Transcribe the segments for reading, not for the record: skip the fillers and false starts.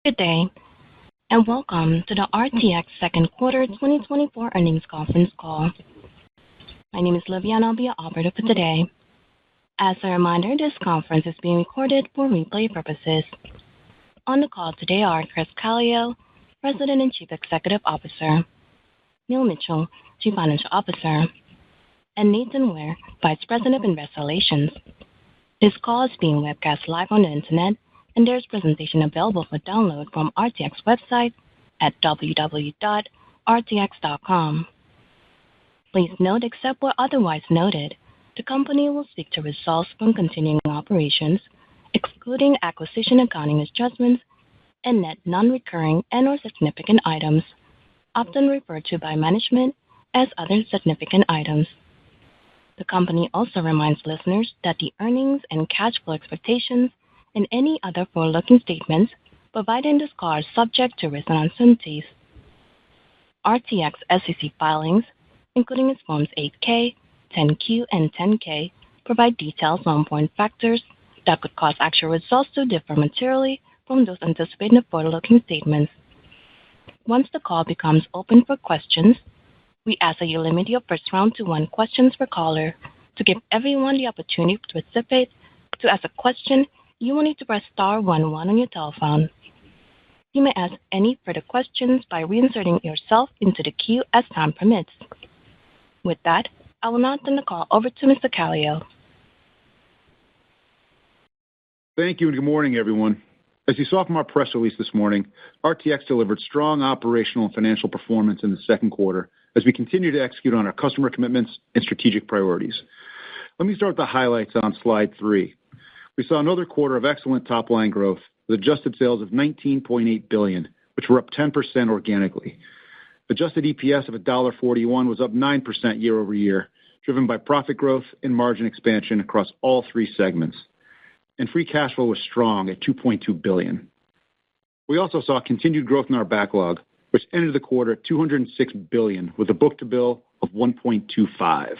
Good day, and welcome to the RTX second quarter 2024 earnings conference call. My name is Livia, and I'll be your operator for today. As a reminder, this conference is being recorded for replay purposes. On the call today are Chris Calio, President and Chief Executive Officer, Neil Mitchell, Chief Financial Officer, and Nathan Ware, Vice President of Investor Relations. This call is being webcast live on the Internet, and there's a presentation available for download from RTX website at www.rtx.com. Please note, except where otherwise noted, the company will speak to results from continuing operations, excluding acquisition accounting adjustments and net non-recurring and/or significant items, often referred to by management as other significant items. The company also reminds listeners that the earnings and cash flow expectations and any other forward-looking statements provided in this call are subject to risks and uncertainties. RTX SEC filings, including its Forms 8-K, 10-Q, and 10-K, provide details on important factors that could cause actual results to differ materially from those anticipated in the forward-looking statements. Once the call becomes open for questions, we ask that you limit your first round to one question per caller. To give everyone the opportunity to participate, to ask a question, you will need to press star 11 on your telephone. You may ask any further questions by reinserting yourself into the queue as time permits. With that, I will now turn the call over to Mr. Calio. Thank you, and good morning, everyone. As you saw from our press release this morning, RTX delivered strong operational and financial performance in the second quarter as we continue to execute on our customer commitments and strategic priorities. Let me start with the highlights on slide 3. We saw another quarter of excellent top-line growth with adjusted sales of $19.8 billion, which were up 10% organically. Adjusted EPS of $1.41 was up 9% year-over-year, driven by profit growth and margin expansion across all three segments. And free cash flow was strong at $2.2 billion. We also saw continued growth in our backlog, which ended the quarter at $206 billion, with a book-to-bill of 1.25. There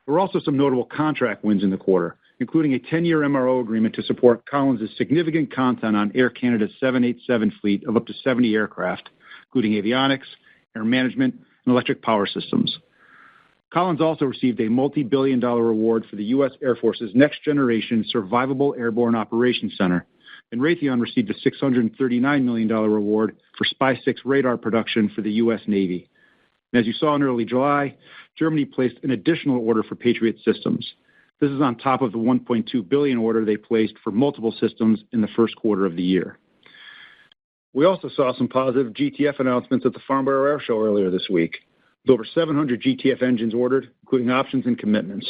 were also some notable contract wins in the quarter, including a 10-year MRO agreement to support Collins' significant content on Air Canada's 787 fleet of up to 70 aircraft, including avionics, air management, and electric power systems. Collins also received a multi-billion-dollar award for the U.S. Air Force's next-generation Survivable Airborne Operations Center, and Raytheon received a $639 million award for SPY-6 radar production for the U.S. Navy. And as you saw in early July, Germany placed an additional order for Patriot systems. This is on top of the $1.2 billion order they placed for multiple systems in the first quarter of the year. We also saw some positive GTF announcements at the Farnborough Air Show earlier this week, with over 700 GTF engines ordered, including options and commitments.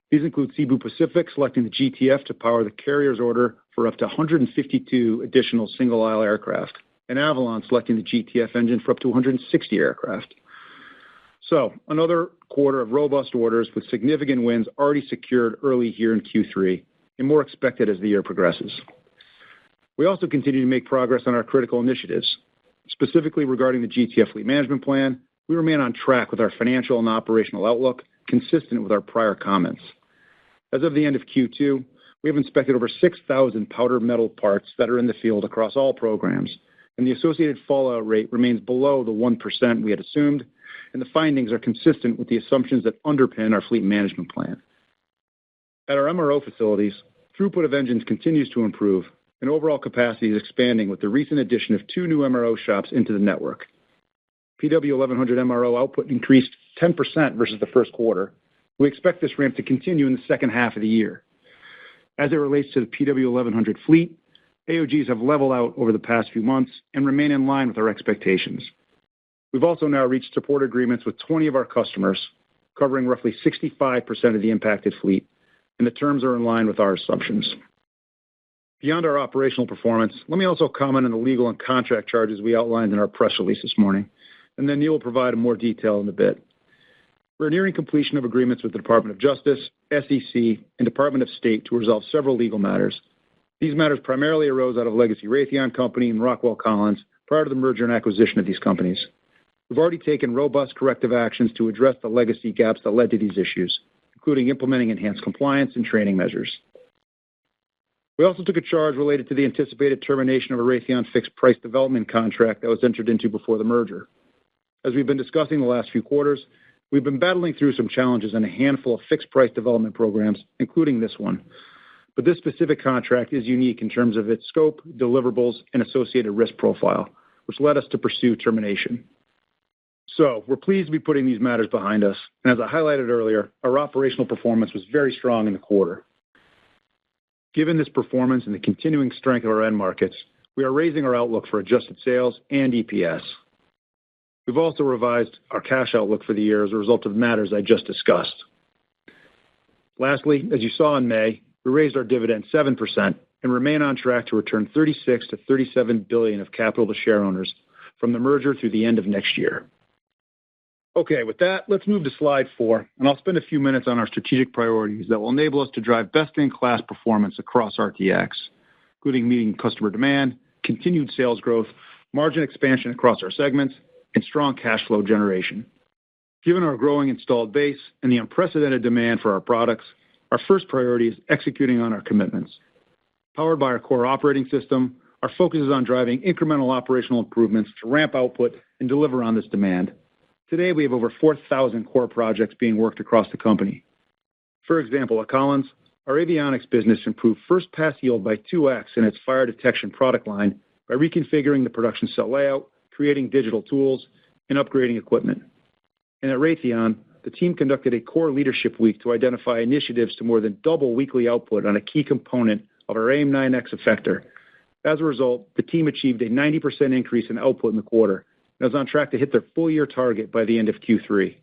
These include Cebu Pacific selecting the GTF to power the carrier's order for up to 152 additional single-aisle aircraft, and Avalon selecting the GTF engine for up to 160 aircraft. So, another quarter of robust orders with significant wins already secured early here in Q3, and more expected as the year progresses. We also continue to make progress on our critical initiatives. Specifically regarding the GTF fleet management plan, we remain on track with our financial and operational outlook, consistent with our prior comments. As of the end of Q2, we have inspected over 6,000 powder metal parts that are in the field across all programs, and the associated fallout rate remains below the 1% we had assumed, and the findings are consistent with the assumptions that underpin our fleet management plan. At our MRO facilities, throughput of engines continues to improve, and overall capacity is expanding with the recent addition of 2 new MRO shops into the network. PW1100 MRO output increased 10% versus the first quarter. We expect this ramp to continue in the second half of the year. As it relates to the PW1100 fleet, AOGs have leveled out over the past few months and remain in line with our expectations. We've also now reached support agreements with 20 of our customers, covering roughly 65% of the impacted fleet, and the terms are in line with our assumptions. Beyond our operational performance, let me also comment on the legal and contract charges we outlined in our press release this morning, and then Neil will provide more detail in a bit. We're nearing completion of agreements with the Department of Justice, SEC, and Department of State to resolve several legal matters. These matters primarily arose out of legacy Raytheon Company and Rockwell Collins prior to the merger and acquisition of these companies. We've already taken robust corrective actions to address the legacy gaps that led to these issues, including implementing enhanced compliance and training measures. We also took a charge related to the anticipated termination of a Raytheon fixed-price development contract that was entered into before the merger. As we've been discussing the last few quarters, we've been battling through some challenges in a handful of fixed-price development programs, including this one. But this specific contract is unique in terms of its scope, deliverables, and associated risk profile, which led us to pursue termination. So we're pleased to be putting these matters behind us, and as I highlighted earlier, our operational performance was very strong in the quarter. Given this performance and the continuing strength of our end markets, we are raising our outlook for adjusted sales and EPS. We've also revised our cash outlook for the year as a result of matters I just discussed. Lastly, as you saw in May, we raised our dividend 7% and remain on track to return $36 to $37 billion of capital to shareowners from the merger through the end of next year. Okay, with that, let's move to slide 4, and I'll spend a few minutes on our strategic priorities that will enable us to drive best-in-class performance across RTX, including meeting customer demand, continued sales growth, margin expansion across our segments, and strong cash flow generation. Given our growing installed base and the unprecedented demand for our products, our first priority is executing on our commitments. Powered by our core operating system, our focus is on driving incremental operational improvements to ramp output and deliver on this demand. Today, we have over 4,000 core projects being worked across the company. For example, at Collins, our avionics business improved first-pass yield by 2x in its fire detection product line by reconfiguring the production cell layout, creating digital tools, and upgrading equipment. And at Raytheon, the team conducted a core leadership week to identify initiatives to more than double weekly output on a key component of our AIM-9X effector. As a result, the team achieved a 90% increase in output in the quarter and is on track to hit their full-year target by the end of Q3.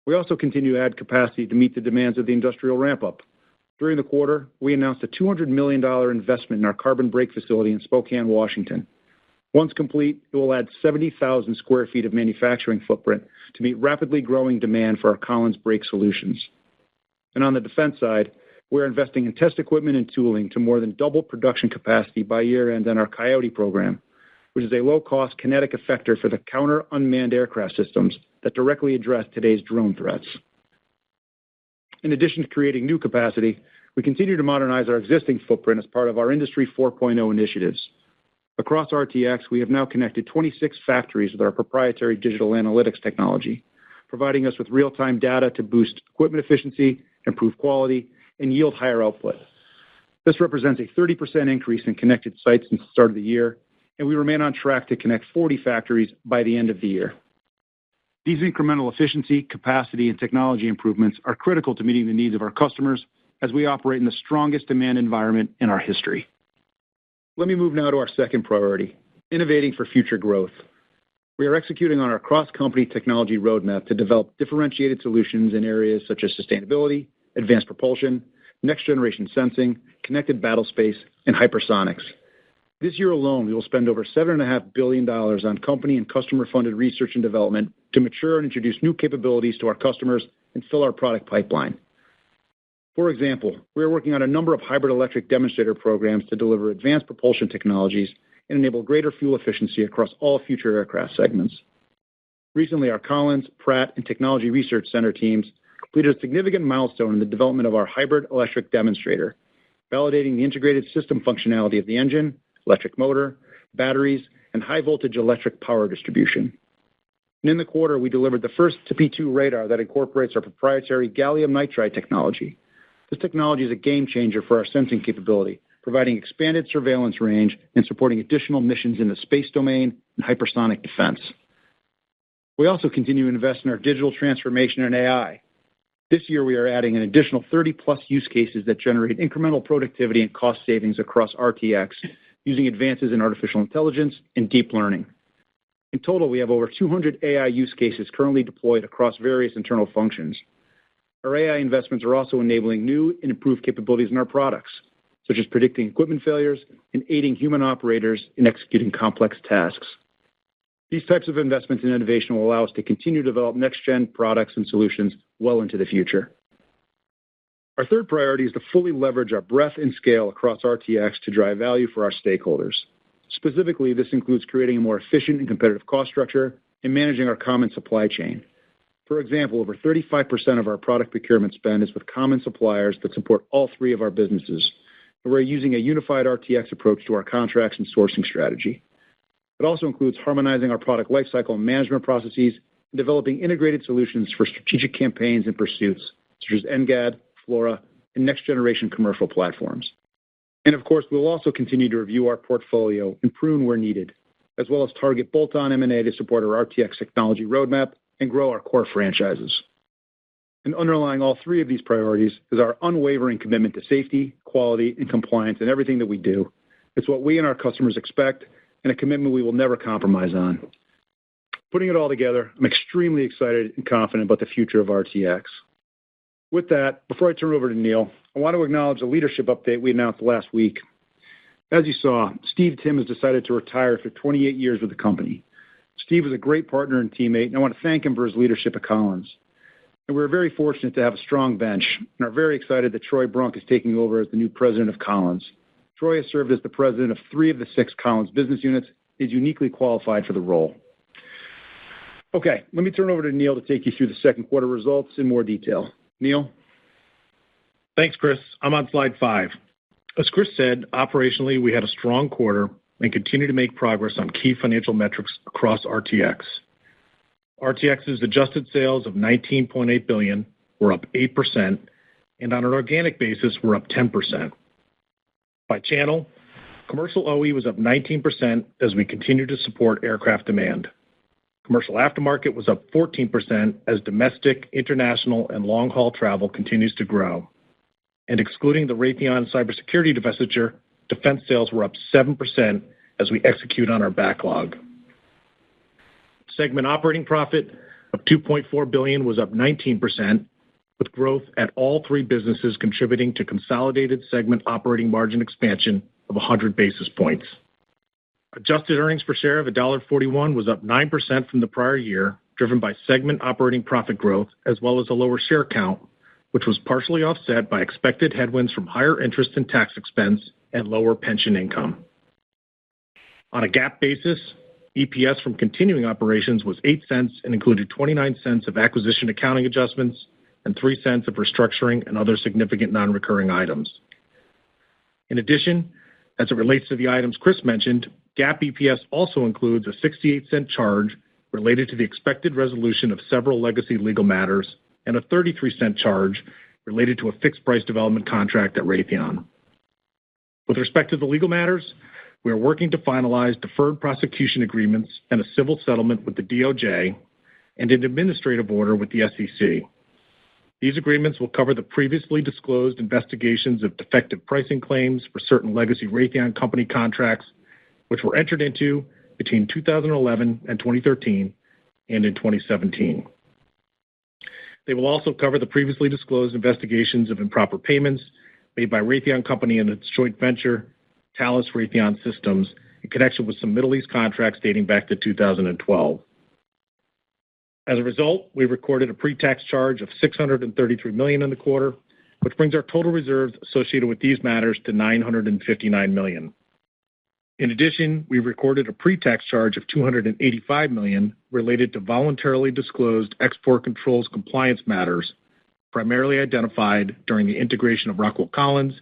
We also continue to add capacity to meet the demands of the industrial ramp-up. During the quarter, we announced a $200 million investment in our carbon brake facility in Spokane, Washington. Once complete, it will add 70,000 square feet of manufacturing footprint to meet rapidly growing demand for our Collins brake solutions. And on the defense side, we're investing in test equipment and tooling to more than double production capacity by year-end on our Coyote program, which is a low-cost kinetic effector for the counter-unmanned aircraft systems that directly address today's drone threats. In addition to creating new capacity, we continue to modernize our existing footprint as part of our Industry 4.0 initiatives. Across RTX, we have now connected 26 factories with our proprietary digital analytics technology, providing us with real-time data to boost equipment efficiency, improve quality, and yield higher output. This represents a 30% increase in connected sites since the start of the year, and we remain on track to connect 40 factories by the end of the year. These incremental efficiency, capacity, and technology improvements are critical to meeting the needs of our customers as we operate in the strongest demand environment in our history. Let me move now to our second priority, innovating for future growth. We are executing on our cross-company technology roadmap to develop differentiated solutions in areas such as sustainability, advanced propulsion, next-generation sensing, connected battlespace, and hypersonics. This year alone, we will spend over $7.5 billion on company and customer-funded research and development to mature and introduce new capabilities to our customers and fill our product pipeline. For example, we are working on a number of hybrid electric demonstrator programs to deliver advanced propulsion technologies and enable greater fuel efficiency across all future aircraft segments. Recently, our Collins, Pratt, and Technology Research Center teams completed a significant milestone in the development of our hybrid electric demonstrator, validating the integrated system functionality of the engine, electric motor, batteries, and high-voltage electric power distribution. And in the quarter, we delivered the first TP2 radar that incorporates our proprietary gallium nitride technology. This technology is a game-changer for our sensing capability, providing expanded surveillance range and supporting additional missions in the space domain and hypersonic defense. We also continue to invest in our digital transformation and AI. This year, we are adding an additional 30-plus use cases that generate incremental productivity and cost savings across RTX, using advances in artificial intelligence and deep learning. In total, we have over 200 AI use cases currently deployed across various internal functions. Our AI investments are also enabling new and improved capabilities in our products, such as predicting equipment failures and aiding human operators in executing complex tasks. These types of investments in innovation will allow us to continue to develop next-gen products and solutions well into the future. Our third priority is to fully leverage our breadth and scale across RTX to drive value for our stakeholders. Specifically, this includes creating a more efficient and competitive cost structure and managing our common supply chain. For example, over 35% of our product procurement spend is with common suppliers that support all three of our businesses. and we're using a unified RTX approach to our contracts and sourcing strategy. It also includes harmonizing our product lifecycle management processes and developing integrated solutions for strategic campaigns and pursuits, such as NGAD, FLORA, and next-generation commercial platforms. And of course, we'll also continue to review our portfolio and prune where needed, as well as target bolt-on M&A to support our RTX technology roadmap and grow our core franchises. And underlying all three of these priorities is our unwavering commitment to safety, quality, and compliance in everything that we do. It's what we and our customers expect, and a commitment we will never compromise on. Putting it all together, I'm extremely excited and confident about the future of RTX. With that, before I turn it over to Neil, I want to acknowledge the leadership update we announced last week. As you saw, Steve Timm has decided to retire after 28 years with the company. Steve was a great partner and teammate, and I want to thank him for his leadership at Collins. And we're very fortunate to have a strong bench and are very excited that Troy Brunk is taking over as the new president of Collins. Troy has served as the president of 3 of the 6 Collins business units and is uniquely qualified for the role. Okay, let me turn over to Neil to take you through the second quarter results in more detail. Neil? Thanks, Chris. I'm on slide 5. As Chris said, operationally, we had a strong quarter and continue to make progress on key financial metrics across RTX. RTX's adjusted sales of $19.8 billion were up 8%, and on an organic basis, were up 10%. By channel, commercial OE was up 19% as we continue to support aircraft demand. Commercial aftermarket was up 14% as domestic, international, and long-haul travel continues to grow. And excluding the Raytheon cybersecurity divestiture, defense sales were up 7% as we execute on our backlog. Segment operating profit of $2.4 billion was up 19%, with growth at all 3 businesses contributing to consolidated segment operating margin expansion of 100 basis points. Adjusted earnings per share of $1.41 was up 9% from the prior year, driven by segment operating profit growth as well as a lower share count, which was partially offset by expected headwinds from higher interest and tax expense and lower pension income. On a GAAP basis, EPS from continuing operations was $0.08 and included 29 cents of acquisition accounting adjustments and 3 cents of restructuring and other significant non-recurring items. In addition, as it relates to the items Chris mentioned, GAAP EPS also includes a 68-cent charge related to the expected resolution of several legacy legal matters and a 33-cent charge related to a fixed-price development contract at Raytheon. With respect to the legal matters, we are working to finalize deferred prosecution agreements and a civil settlement with the DOJ and an administrative order with the SEC. These agreements will cover the previously disclosed investigations of defective pricing claims for certain legacy Raytheon company contracts, which were entered into between 2011 and 2013 and in 2017. They will also cover the previously disclosed investigations of improper payments made by Raytheon Company and its joint venture, Thales Raytheon Systems, in connection with some Middle East contracts dating back to 2012. As a result, we recorded a pre-tax charge of $633 million in the quarter, which brings our total reserves associated with these matters to $959 million. In addition, we recorded a pre-tax charge of $285 million related to voluntarily disclosed export controls compliance matters, primarily identified during the integration of Rockwell Collins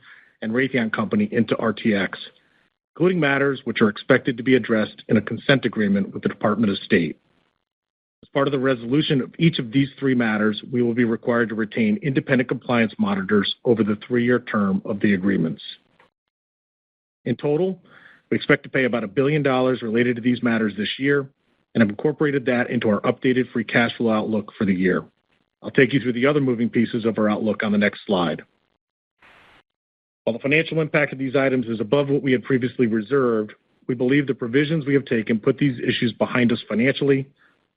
and Raytheon Company into RTX, including matters which are expected to be addressed in a consent agreement with the Department of State. As part of the resolution of each of these 3 matters, we will be required to retain independent compliance monitors over the 3-year term of the agreements. In total, we expect to pay about $1 billion related to these matters this year and have incorporated that into our updated free cash flow outlook for the year. I'll take you through the other moving pieces of our outlook on the next slide. While the financial impact of these items is above what we had previously reserved, we believe the provisions we have taken put these issues behind us financially,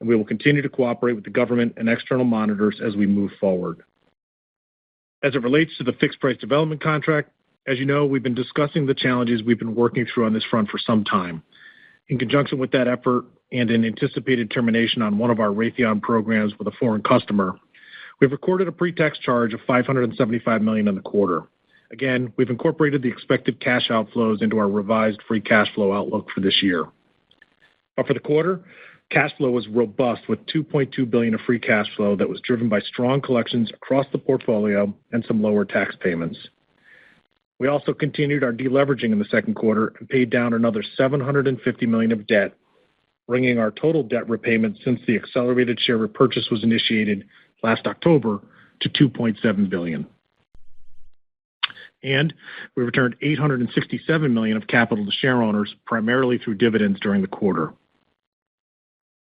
and we will continue to cooperate with the government and external monitors as we move forward. As it relates to the fixed-price development contract, as you know, we've been discussing the challenges we've been working through on this front for some time. In conjunction with that effort and an anticipated termination on one of our Raytheon programs with a foreign customer, we've recorded a pre-tax charge of $575 million in the quarter. Again, we've incorporated the expected cash outflows into our revised free cash flow outlook for this year. But for the quarter, cash flow was robust with $2.2 billion of free cash flow that was driven by strong collections across the portfolio and some lower tax payments. We also continued our deleveraging in the second quarter and paid down another $750 million of debt, bringing our total debt repayment since the accelerated share repurchase was initiated last October to $2.7 billion. And we returned $867 million of capital to share owners, primarily through dividends during the quarter.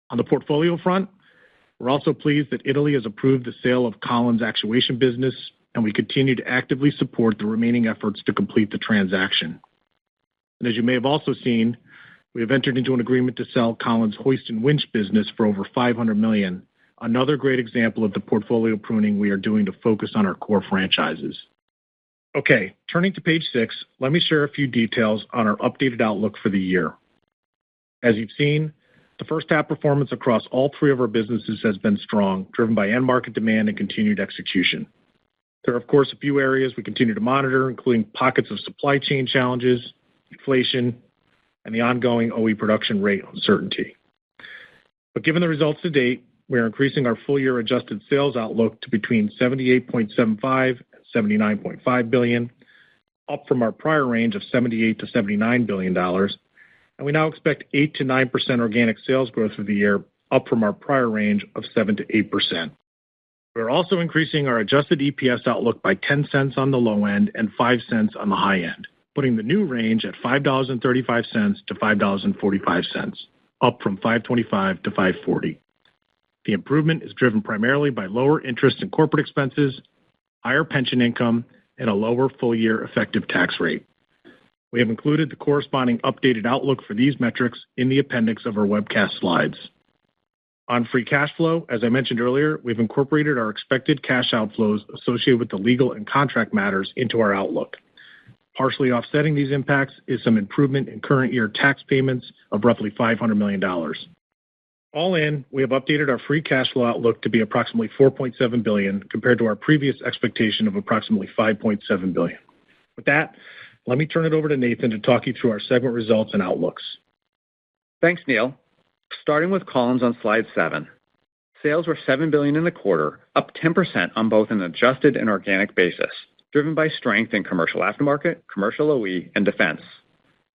On the portfolio front, we're also pleased that Italy has approved the sale of Collins actuation business, and we continue to actively support the remaining efforts to complete the transaction. And as you may have also seen, we have entered into an agreement to sell Collins hoist and winch business for over $500 million, another great example of the portfolio pruning we are doing to focus on our core franchises. Okay, turning to page 6, let me share a few details on our updated outlook for the year. As you've seen, the first half performance across all three of our businesses has been strong, driven by end market demand and continued execution. There are, of course, a few areas we continue to monitor, including pockets of supply chain challenges, inflation, and the ongoing OE production rate uncertainty. But given the results to date, we are increasing our full-year adjusted sales outlook to between $78.75 and $79.5 billion, up from our prior range of $78 to $79 billion, and we now expect 8 to 9% organic sales growth for the year, up from our prior range of 7 to 8%. We're also increasing our adjusted EPS outlook by 10 cents on the low end and 5 cents on the high end, putting the new range at $5.35 to $5.45, up from $5.25 to $5.40. The improvement is driven primarily by lower interest and corporate expenses, higher pension income, and a lower full-year effective tax rate. We have included the corresponding updated outlook for these metrics in the appendix of our webcast slides. On free cash flow, as I mentioned earlier, we've incorporated our expected cash outflows associated with the legal and contract matters into our outlook. Partially offsetting these impacts is some improvement in current year tax payments of roughly $500 million. All in, we have updated our free cash flow outlook to be approximately $4.7 billion compared to our previous expectation of approximately $5.7 billion. With that, let me turn it over to Nathan to talk you through our segment results and outlooks. Thanks, Neil. Starting with Collins on slide 7. Sales were $7 billion in the quarter, up 10% on both an adjusted and organic basis, driven by strength in commercial aftermarket, commercial OE, and defense.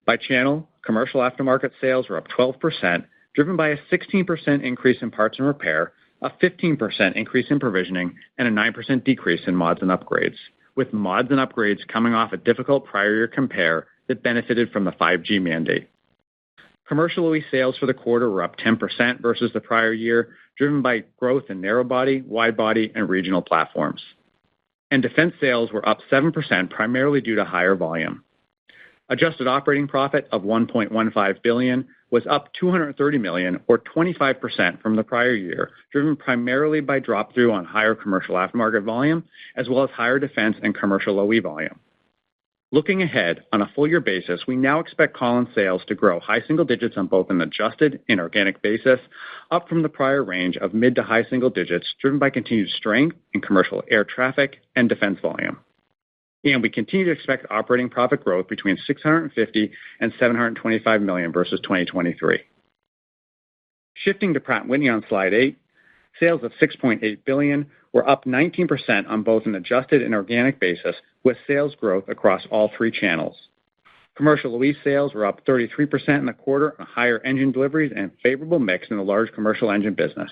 By channel, commercial aftermarket sales were up 12%, driven by a 16% increase in parts and repair, a 15% increase in provisioning, and a 9% decrease in mods and upgrades, with mods and upgrades coming off a difficult prior year compare that benefited from the 5G mandate. Commercial OE sales for the quarter were up 10% versus the prior year, driven by growth in narrow body, wide body, and regional platforms. And defense sales were up 7%, primarily due to higher volume. Adjusted operating profit of $1.15 billion was up $230 million, or 25% from the prior year, driven primarily by drop-through on higher commercial aftermarket volume, as well as higher defense and commercial OE volume. Looking ahead, on a full-year basis, we now expect Collins sales to grow high single digits on both an adjusted and organic basis, up from the prior range of mid to high single digits, driven by continued strength in commercial air traffic and defense volume. And we continue to expect operating profit growth between $650 and $725 million versus 2023. Shifting to Pratt Whitney on slide 8, sales of $6.8 billion were up 19% on both an adjusted and organic basis, with sales growth across all three channels. Commercial OE sales were up 33% in the quarter on higher engine deliveries and favorable mix in the large commercial engine business.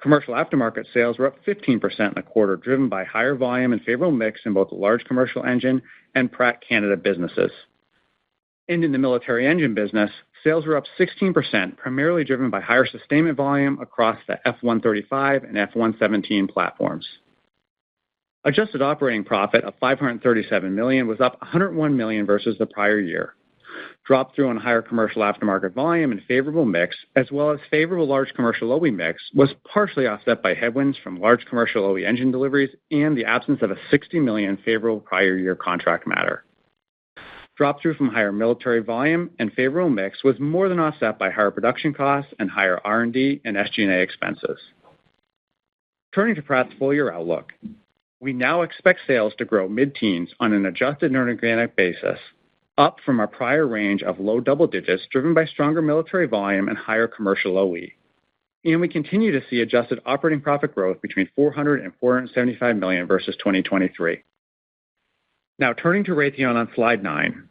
Commercial aftermarket sales were up 15% in the quarter, driven by higher volume and favorable mix in both the large commercial engine and Pratt Canada businesses. And in the military engine business, sales were up 16%, primarily driven by higher sustainment volume across the F-135 and F-117 platforms. Adjusted operating profit of $537 million was up $101 million versus the prior year. Drop-through on higher commercial aftermarket volume and favorable mix, as well as favorable large commercial OE mix, was partially offset by headwinds from large commercial OE engine deliveries and the absence of a $60 million favorable prior year contract matter. Drop-through from higher military volume and favorable mix was more than offset by higher production costs and higher R&D and SG&A expenses. Turning to Pratt's full-year outlook, we now expect sales to grow mid-teens on an adjusted and organic basis, up from our prior range of low double digits, driven by stronger military volume and higher commercial OE. And we continue to see adjusted operating profit growth between $400 and $475 million versus 2023. Now turning to Raytheon on slide 9.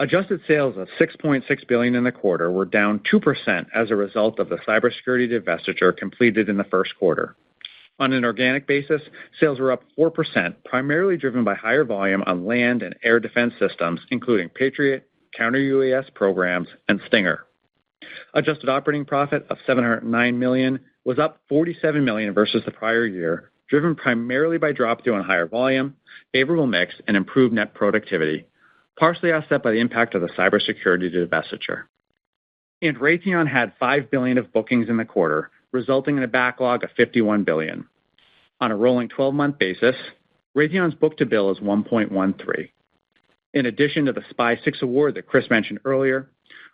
Adjusted sales of $6.6 billion in the quarter were down 2% as a result of the cybersecurity divestiture completed in the first quarter. On an organic basis, sales were up 4%, primarily driven by higher volume on land and air defense systems, including Patriot, counter-UAS programs, and Stinger. Adjusted operating profit of $709 million was up $47 million versus the prior year, driven primarily by drop-through on higher volume, favorable mix, and improved net productivity, partially offset by the impact of the cybersecurity divestiture. And Raytheon had $5 billion of bookings in the quarter, resulting in a backlog of $51 billion. On a rolling 12-month basis, Raytheon's book-to-bill is 1.13. In addition to the SPY-6 award that Chris mentioned earlier,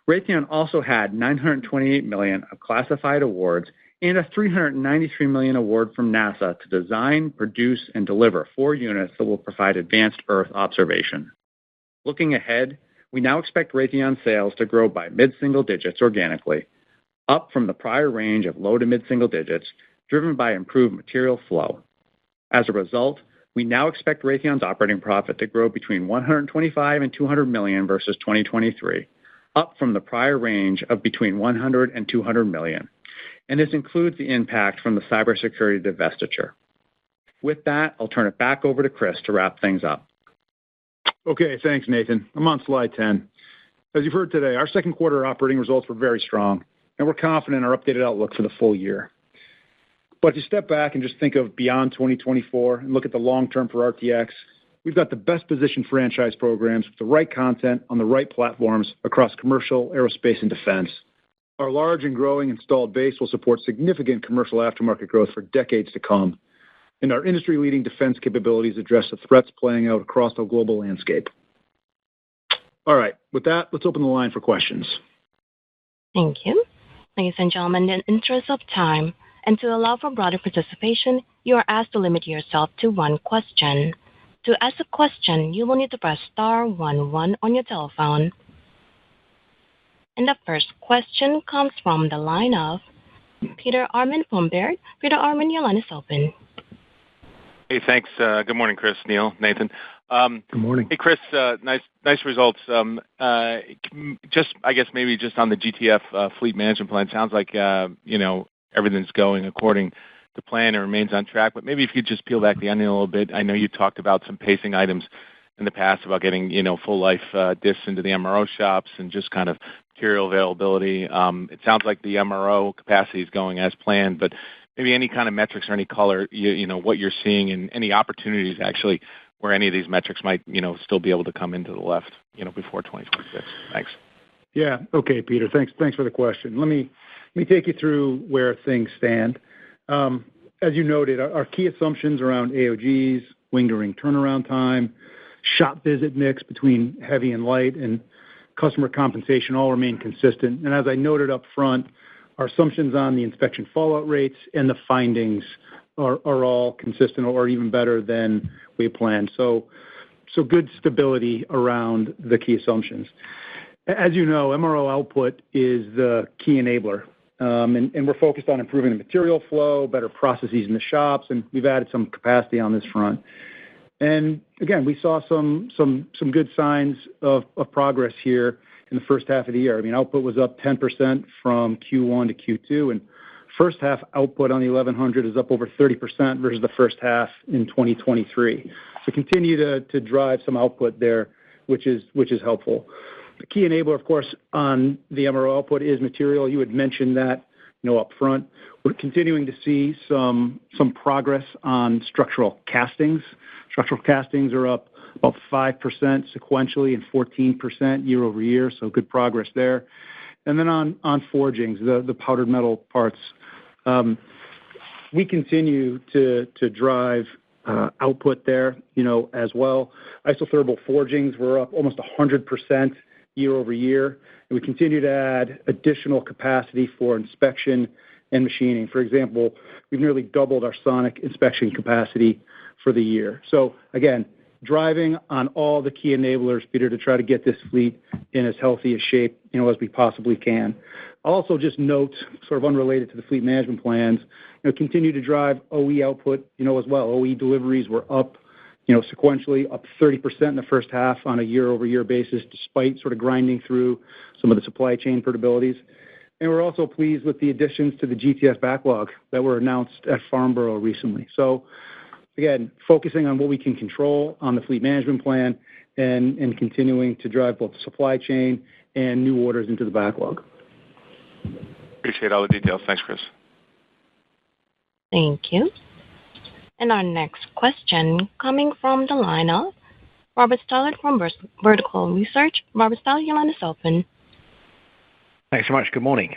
Raytheon also had $928 million of classified awards and a $393 million award from NASA to design, produce, and deliver 4 units that will provide advanced Earth observation. Looking ahead, we now expect Raytheon sales to grow by mid-single digits organically, up from the prior range of low to mid-single digits, driven by improved material flow. As a result, we now expect Raytheon's operating profit to grow between $125 and $200 million versus 2023, up from the prior range of between $100 and $200 million. And this includes the impact from the cybersecurity divestiture. With that, I'll turn it back over to Chris to wrap things up. Okay, thanks, Nathan. I'm on slide 10. As you've heard today, our second quarter operating results were very strong, and we're confident in our updated outlook for the full year. But if you step back and just think of beyond 2024 and look at the long term for RTX, we've got the best positioned franchise programs with the right content on the right platforms across commercial, aerospace, and defense. Our large and growing installed base will support significant commercial aftermarket growth for decades to come. And our industry-leading defense capabilities address the threats playing out across the global landscape. All right, with that, let's open the line for questions. Thank you. Ladies and gentlemen, in the interest of time and to allow for broader participation, you are asked to limit yourself to one question. To ask a question, you will need to press star 11 on your telephone. And the first question comes from the line of Peter Arment from Baird. Peter Arment, your line is open. Hey, thanks. Good morning, Chris, Neil, Nathan. Good morning. Hey, Chris, nice results. Just, I guess, maybe just on the GTF fleet management plan, sounds like, everything's going according to plan and remains on track. But maybe if you could just peel back the onion a little bit. I know you talked about some pacing items in the past about getting, full life discs into the MRO shops and just kind of material availability. It sounds like the MRO capacity is going as planned, but maybe any kind of metrics or any color, what you're seeing and any opportunities actually where any of these metrics might, still be able to come into the left, before 2026. Thanks. Yeah. Okay, Peter. Thanks for the question. Let me take you through where things stand. As you noted, our key assumptions around AOGs, wing-to-ring turnaround time, shop visit mix between heavy and light, and customer compensation all remain consistent. And as I noted up front, our assumptions on the inspection fallout rates and the findings are all consistent or even better than we planned. So good stability around the key assumptions. As you know, MRO output is the key enabler, and we're focused on improving the material flow, better processes in the shops, and we've added some capacity on this front. And again, we saw some good signs of progress here in the first half of the year. I mean, output was up 10% from Q1 to Q2, and first half output on the 1100 is up over 30% versus the first half in 2023. So continue to drive some output there, which is helpful. The key enabler, of course, on the MRO output is material. You had mentioned that, up front. We're continuing to see some progress on structural castings. Structural castings are up about 5% sequentially and 14% year over year, so good progress there. And then on forgings, the powdered metal parts, we continue to drive output there, as well. Isothermal forgings were up almost 100% year over year, and we continue to add additional capacity for inspection and machining. For example, we've nearly doubled our sonic inspection capacity for the year. So again, driving on all the key enablers, Peter, to try to get this fleet in as healthy a shape, as we possibly can. I'll also just note, sort of unrelated to the fleet management plans, continue to drive OE output, as well. OE deliveries were up, sequentially up 30% in the first half on a year-over-year basis, despite sort of grinding through some of the supply chain portabilities. And we're also pleased with the additions to the GTF backlog that were announced at Farnborough recently. So, again, focusing on what we can control on the fleet management plan and continuing to drive both supply chain and new orders into the backlog. Appreciate all the details. Thanks, Chris. Thank you. And our next question coming from the line of Robert Stallard from Vertical Research. Robert Stallard, your line is open. Thanks so much. Good morning.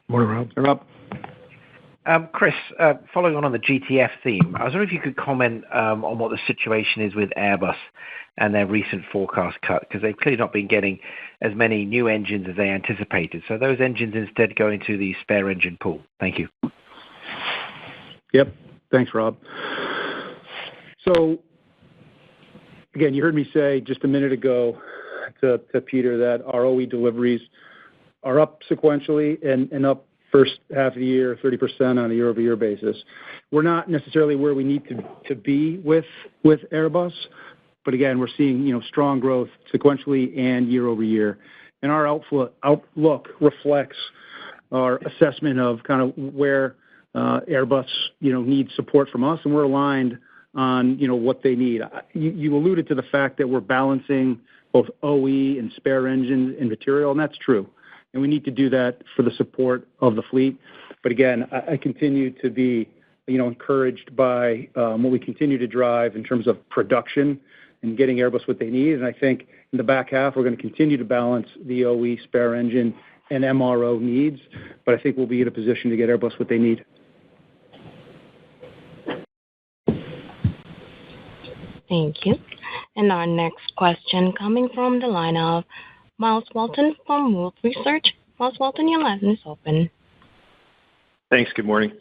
Morning, Rob. Hey, Rob. Chris, following on the GTF theme, I was wondering if you could comment on what the situation is with Airbus and their recent forecast cut, because they've clearly not been getting as many new engines as they anticipated. So those engines instead go into the spare engine pool. Thank you. Yep. Thanks, Rob. So, again, you heard me say just a minute ago to Peter that our OE deliveries are up sequentially and up first half of the year, 30% on a year-over-year basis. We're not necessarily where we need to be with Airbus, but again, we're seeing strong growth sequentially and year-over-year. And our outlook reflects our assessment of kind of where Airbus needs support from us, and we're aligned on what they need. You alluded to the fact that we're balancing both OE and spare engines and material, and that's true. And we need to do that for the support of the fleet. But again, I continue to be encouraged by what we continue to drive in terms of production and getting Airbus what they need. And I think in the back half, we're going to continue to balance the OE, spare engine, and MRO needs. But I think we'll be in a position to get Airbus what they need. Thank you. And our next question coming from the line of Miles Walton from Wolfe Research. Miles Walton, your line is open. Thanks. Good morning.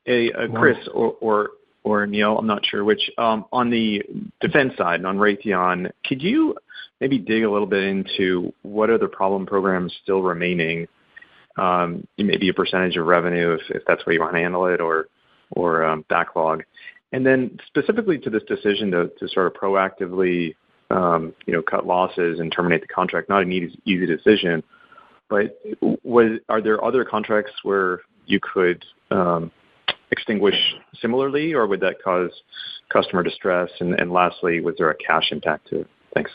Hey, Chris or Neil, I'm not sure which. On the defense side, on Raytheon, could you maybe dig a little bit into what are the problem programs still remaining? Maybe a percentage of revenue, if that's where you want to handle it, or backlog. And then specifically to this decision to sort of proactively cut losses and terminate the contract, not an easy decision, but are there other contracts where you could extinguish similarly, or would that cause customer distress? And lastly, was there a cash impact to it? Thanks.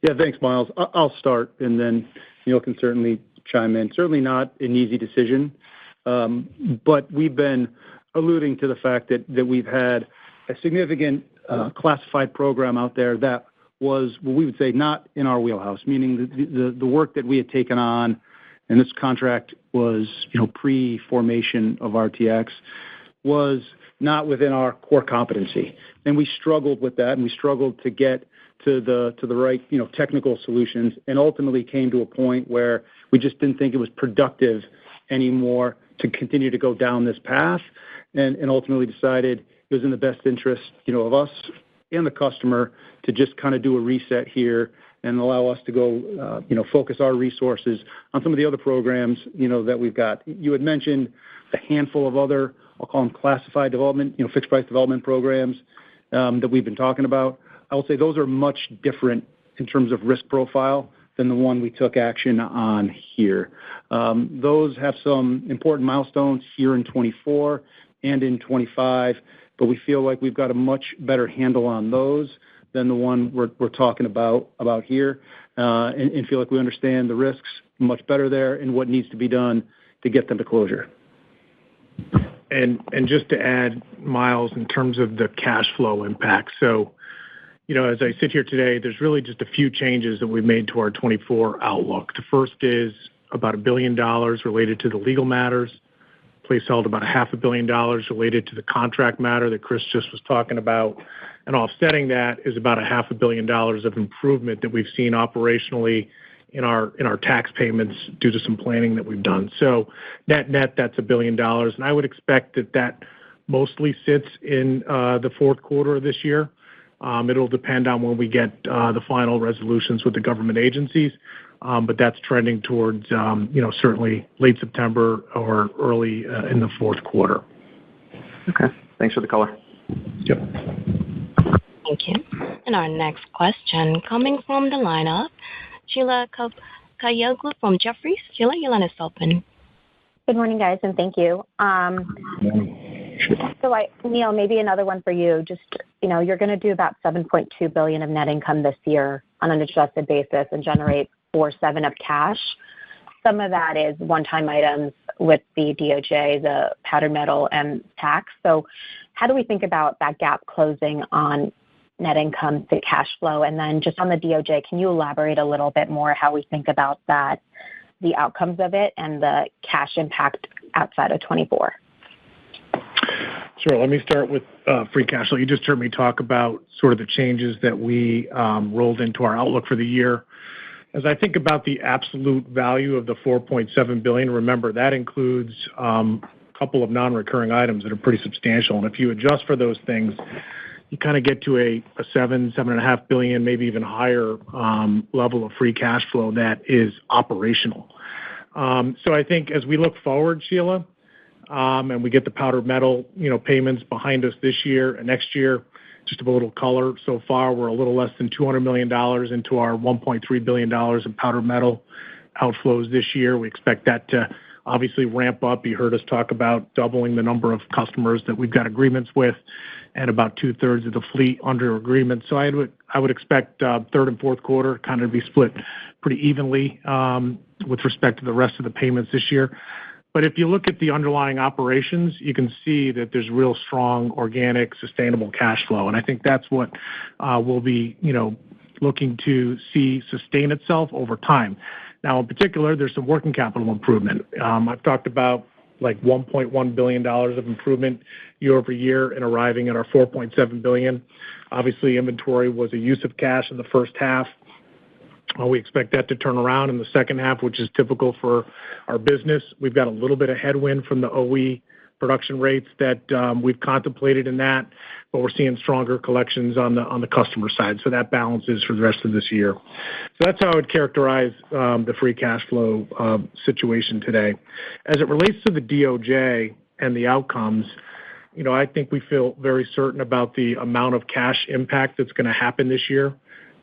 Yeah, thanks, Miles. I'll start, and then Neil can certainly chime in. Certainly not an easy decision, but we've been alluding to the fact that we've had a significant classified program out there that was what we would say not in our wheelhouse, meaning the work that we had taken on, and this contract was pre-formation of RTX, was not within our core competency. And we struggled with that, and we struggled to get to the right technical solutions, and ultimately came to a point where we just didn't think it was productive anymore to continue to go down this path, and ultimately decided it was in the best interest of us and the customer to just kind of do a reset here and allow us to go focus our resources on some of the other programs that we've got. You had mentioned a handful of other, I'll call them classified development, fixed price development programs that we've been talking about. I will say those are much different in terms of risk profile than the one we took action on here. Those have some important milestones here in 24 and in 25, but we feel like we've got a much better handle on those than the one we're talking about here, and feel like we understand the risks much better there and what needs to be done to get them to closure. And just to add, Miles, in terms of the cash flow impact. So, as I sit here today, there's really just a few changes that we've made to our 24 outlook. The first is about $1 billion related to the legal matters. Place held about $500 million related to the contract matter that Chris just was talking about. And offsetting that is about $500 million of improvement that we've seen operationally in our tax payments due to some planning that we've done. So net, that's $1 billion. And I would expect that mostly sits in the fourth quarter of this year. It'll depend on when we get the final resolutions with the government agencies, but that's trending towards, certainly late September or early in the fourth quarter. Okay. Thanks for the color. Yep. Thank you. And our next question coming from the line of Sheila Kahyaoglu from Jefferies. Sheila, your line is open. Good morning, guys, and thank you. So, Neil, maybe another one for you. Just, you're going to do about $7.2 billion of net income this year on an adjusted basis and generate $4.7 billion of cash. Some of that is one-time items with the DOJ, the powdered metal, and tax. So how do we think about that gap closing on net income to cash flow? And then just on the DOJ, can you elaborate a little bit more how we think about that, the outcomes of it, and the cash impact outside of 24? Sure. Let me start with free cash flow. You just heard me talk about sort of the changes that we rolled into our outlook for the year. As I think about the absolute value of the $4.7 billion, remember that includes a couple of non-recurring items that are pretty substantial. And if you adjust for those things, you kind of get to a $7.5 billion, maybe even higher level of free cash flow that is operational. So I think as we look forward, Sheila, and we get the powdered metal, payments behind us this year and next year, just a little color. So far, we're a little less than $200 million into our $1.3 billion in powdered metal outflows this year. We expect that to obviously ramp up. You heard us talk about doubling the number of customers that we've got agreements with, and about 2/3 of the fleet under agreement. So I would expect third and fourth quarter kind of be split pretty evenly with respect to the rest of the payments this year. But if you look at the underlying operations, you can see that there's real strong organic, sustainable cash flow. And I think that's what we'll be, looking to see sustain itself over time. Now, in particular, there's some working capital improvement. I've talked about like $1.1 billion of improvement year over year in arriving at our $4.7 billion. Obviously, inventory was a use of cash in the first half. We expect that to turn around in the second half, which is typical for our business. We've got a little bit of headwind from the OE production rates that we've contemplated in that, but we're seeing stronger collections on the customer side. So that balances for the rest of this year. So that's how I would characterize the free cash flow situation today. As it relates to the DOJ and the outcomes, I think we feel very certain about the amount of cash impact that's going to happen this year.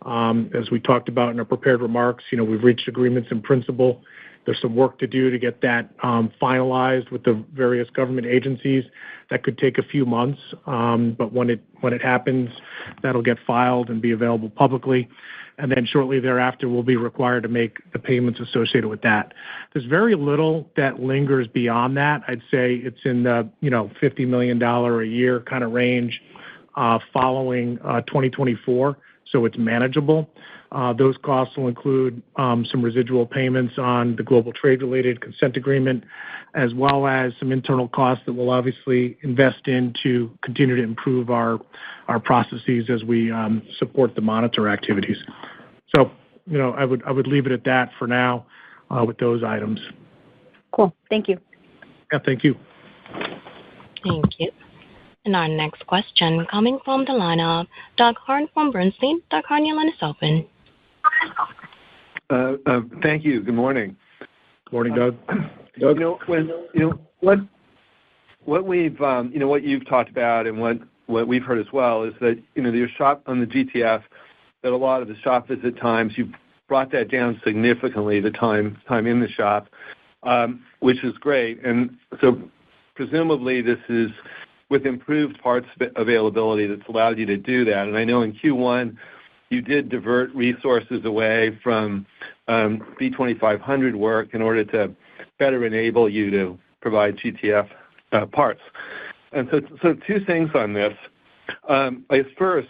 As we talked about in our prepared remarks, we've reached agreements in principle. There's some work to do to get that finalized with the various government agencies. That could take a few months, but when it happens, that'll get filed and be available publicly. And then shortly thereafter, we'll be required to make the payments associated with that. There's very little that lingers beyond that. I'd say it's in the $50 million a year kind of range following 2024. So it's manageable. Those costs will include some residual payments on the global trade-related consent agreement, as well as some internal costs that we'll obviously invest in to continue to improve our processes as we support the monitor activities. So, I would leave it at that for now with those items. Cool. Thank you. Yeah, thank you. Thank you. And our next question coming from the line of Doug Harned from Bernstein. Doug Harned, your line is open. Thank you. Good morning. Good morning, Doug. What we've what you've talked about and what we've heard as well is that your shop on the GTF, that a lot of the shop visit times, you've brought that down significantly, the time in the shop, which is great. And so presumably this is with improved parts availability that's allowed you to do that. And I know in Q1 you did divert resources away from V2500 work in order to better enable you to provide GTF parts. And so two things on this. First,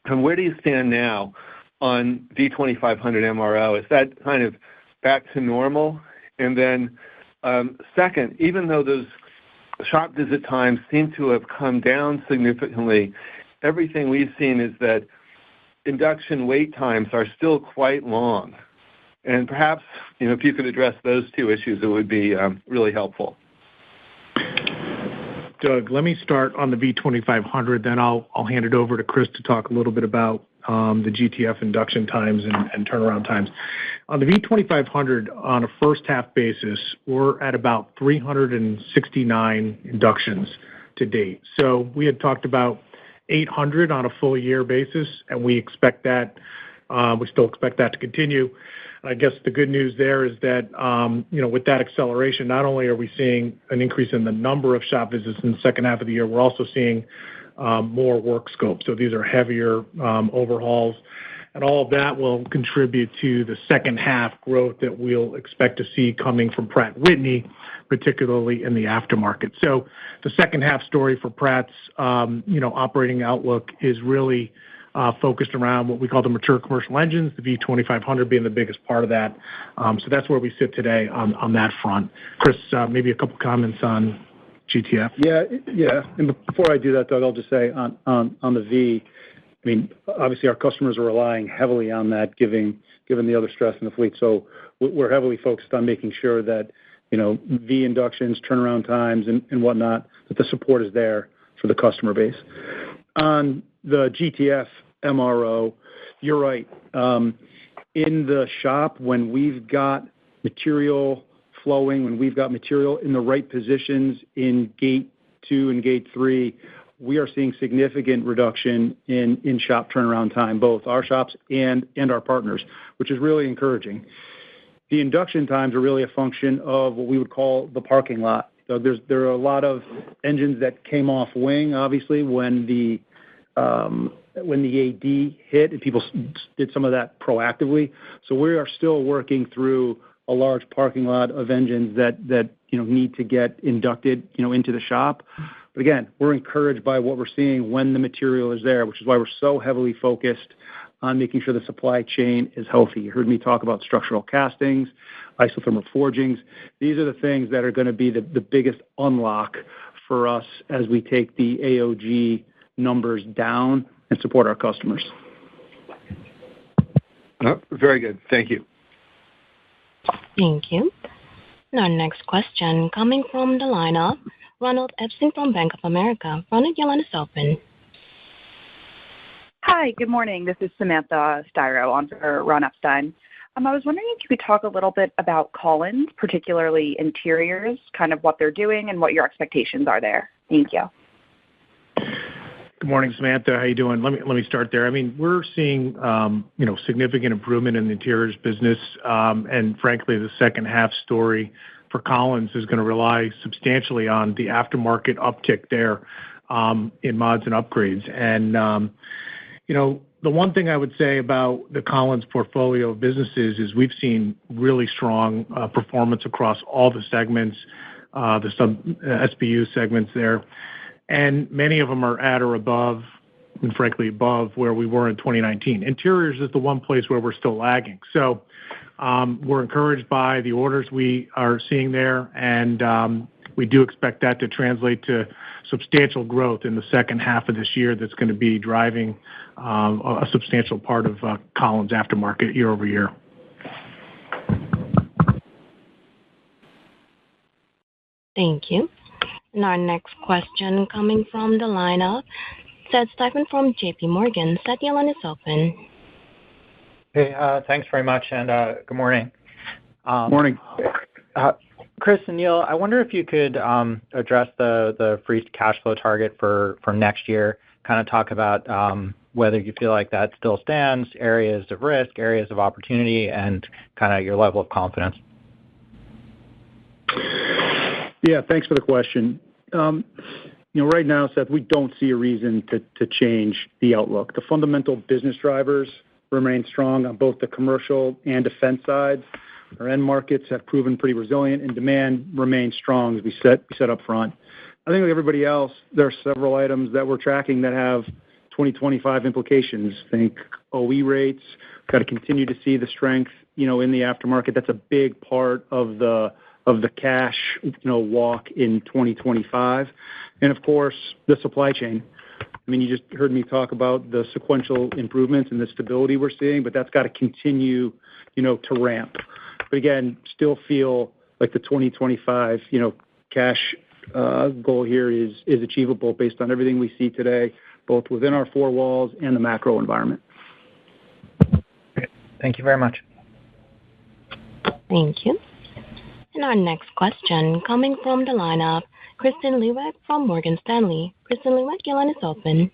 where do you stand now on V2500 MRO? Is that kind of back to normal? And then second, even though those shop visit times seem to have come down significantly, everything we've seen is that induction wait times are still quite long. And perhaps, if you could address those two issues, it would be really helpful. Doug, let me start on the V2500, then I'll hand it over to Chris to talk a little bit about the GTF induction times and turnaround times. On the V2500, on a first half basis, we're at about 369 inductions to date. So we had talked about 800 on a full year basis, and we expect that we still expect that to continue. I guess the good news there is that, with that acceleration, not only are we seeing an increase in the number of shop visits in the second half of the year, we're also seeing more work scope. So these are heavier overhauls, and all of that will contribute to the second half growth that we'll expect to see coming from Pratt Whitney, particularly in the aftermarket. So the second half story for Pratt's, operating outlook is really focused around what we call the mature commercial engines, the V2500 being the biggest part of that. So that's where we sit today on that front. Chris, maybe a couple comments on GTF. Yeah. And before I do that, Doug, I'll just say on the V, I mean, obviously our customers are relying heavily on that, given the other stress in the fleet. So we're heavily focused on making sure that, V inductions, turnaround times, and whatnot, that the support is there for the customer base. On the GTF MRO, you're right. In the shop, when we've got material flowing, when we've got material in the right positions in gate 2 and gate 3, we are seeing significant reduction in shop turnaround time, both our shops and our partners, which is really encouraging. The induction times are really a function of what we would call the parking lot. So there are a lot of engines that came off wing, obviously, when the AD hit, and people did some of that proactively. So we are still working through a large parking lot of engines that need to get inducted, into the shop. But again, we're encouraged by what we're seeing when the material is there, which is why we're so heavily focused on making sure the supply chain is healthy. You heard me talk about structural castings, isothermal forgings. These are the things that are going to be the biggest unlock for us as we take the AOG numbers down and support our customers. Very good. Thank you. Thank you. And our next question coming from the line of Ronald Epstein from Bank of America. Ronald, your line is open. Hi, good morning. This is Samantha Styro on for Ron Epstein. I was wondering if you could talk a little bit about Collins, particularly interiors, kind of what they're doing and what your expectations are there. Thank you. Good morning, Samantha. How you doing? Let me start there. I mean, we're seeing significant improvement in the interiors business, and frankly, the second half story for Collins is going to rely substantially on the aftermarket uptick there in mods and upgrades. And the one thing I would say about the Collins portfolio of businesses is we've seen really strong performance across all the segments, the sub SBU segments there. And many of them are at or above, and frankly above where we were in 2019. Interiors is the one place where we're still lagging. So we're encouraged by the orders we are seeing there, and we do expect that to translate to substantial growth in the second half of this year that's going to be driving a substantial part of Collins aftermarket year over year. Thank you. And our next question coming from the line of Seth Seifman from JP Morgan. Seth, your line is open. Hey, thanks very much, and good morning. Morning. Chris and Neil, I wonder if you could address the free cash flow target for next year, kind of talk about whether you feel like that still stands, areas of risk, areas of opportunity, and kind of your level of confidence. Yeah, thanks for the question. Right now, Seth, we don't see a reason to change the outlook. The fundamental business drivers remain strong on both the commercial and defense sides. Our end markets have proven pretty resilient, and demand remains strong, as we said up front. I think like everybody else, there are several items that we're tracking that have 2025 implications. Think OE rates. Got to continue to see the strength, in the aftermarket. That's a big part of the cash, walk in 2025. And of course, the supply chain. I mean, you just heard me talk about the sequential improvements and the stability we're seeing, but that's got to continue, to ramp. But again, still feel like the 2025, cash goal here is achievable based on everything we see today, both within our four walls and the macro environment. Great. Thank you very much. Thank you. And our next question coming from the line of Kristine Liwag from Morgan Stanley. Kristine Liwag, your line is open.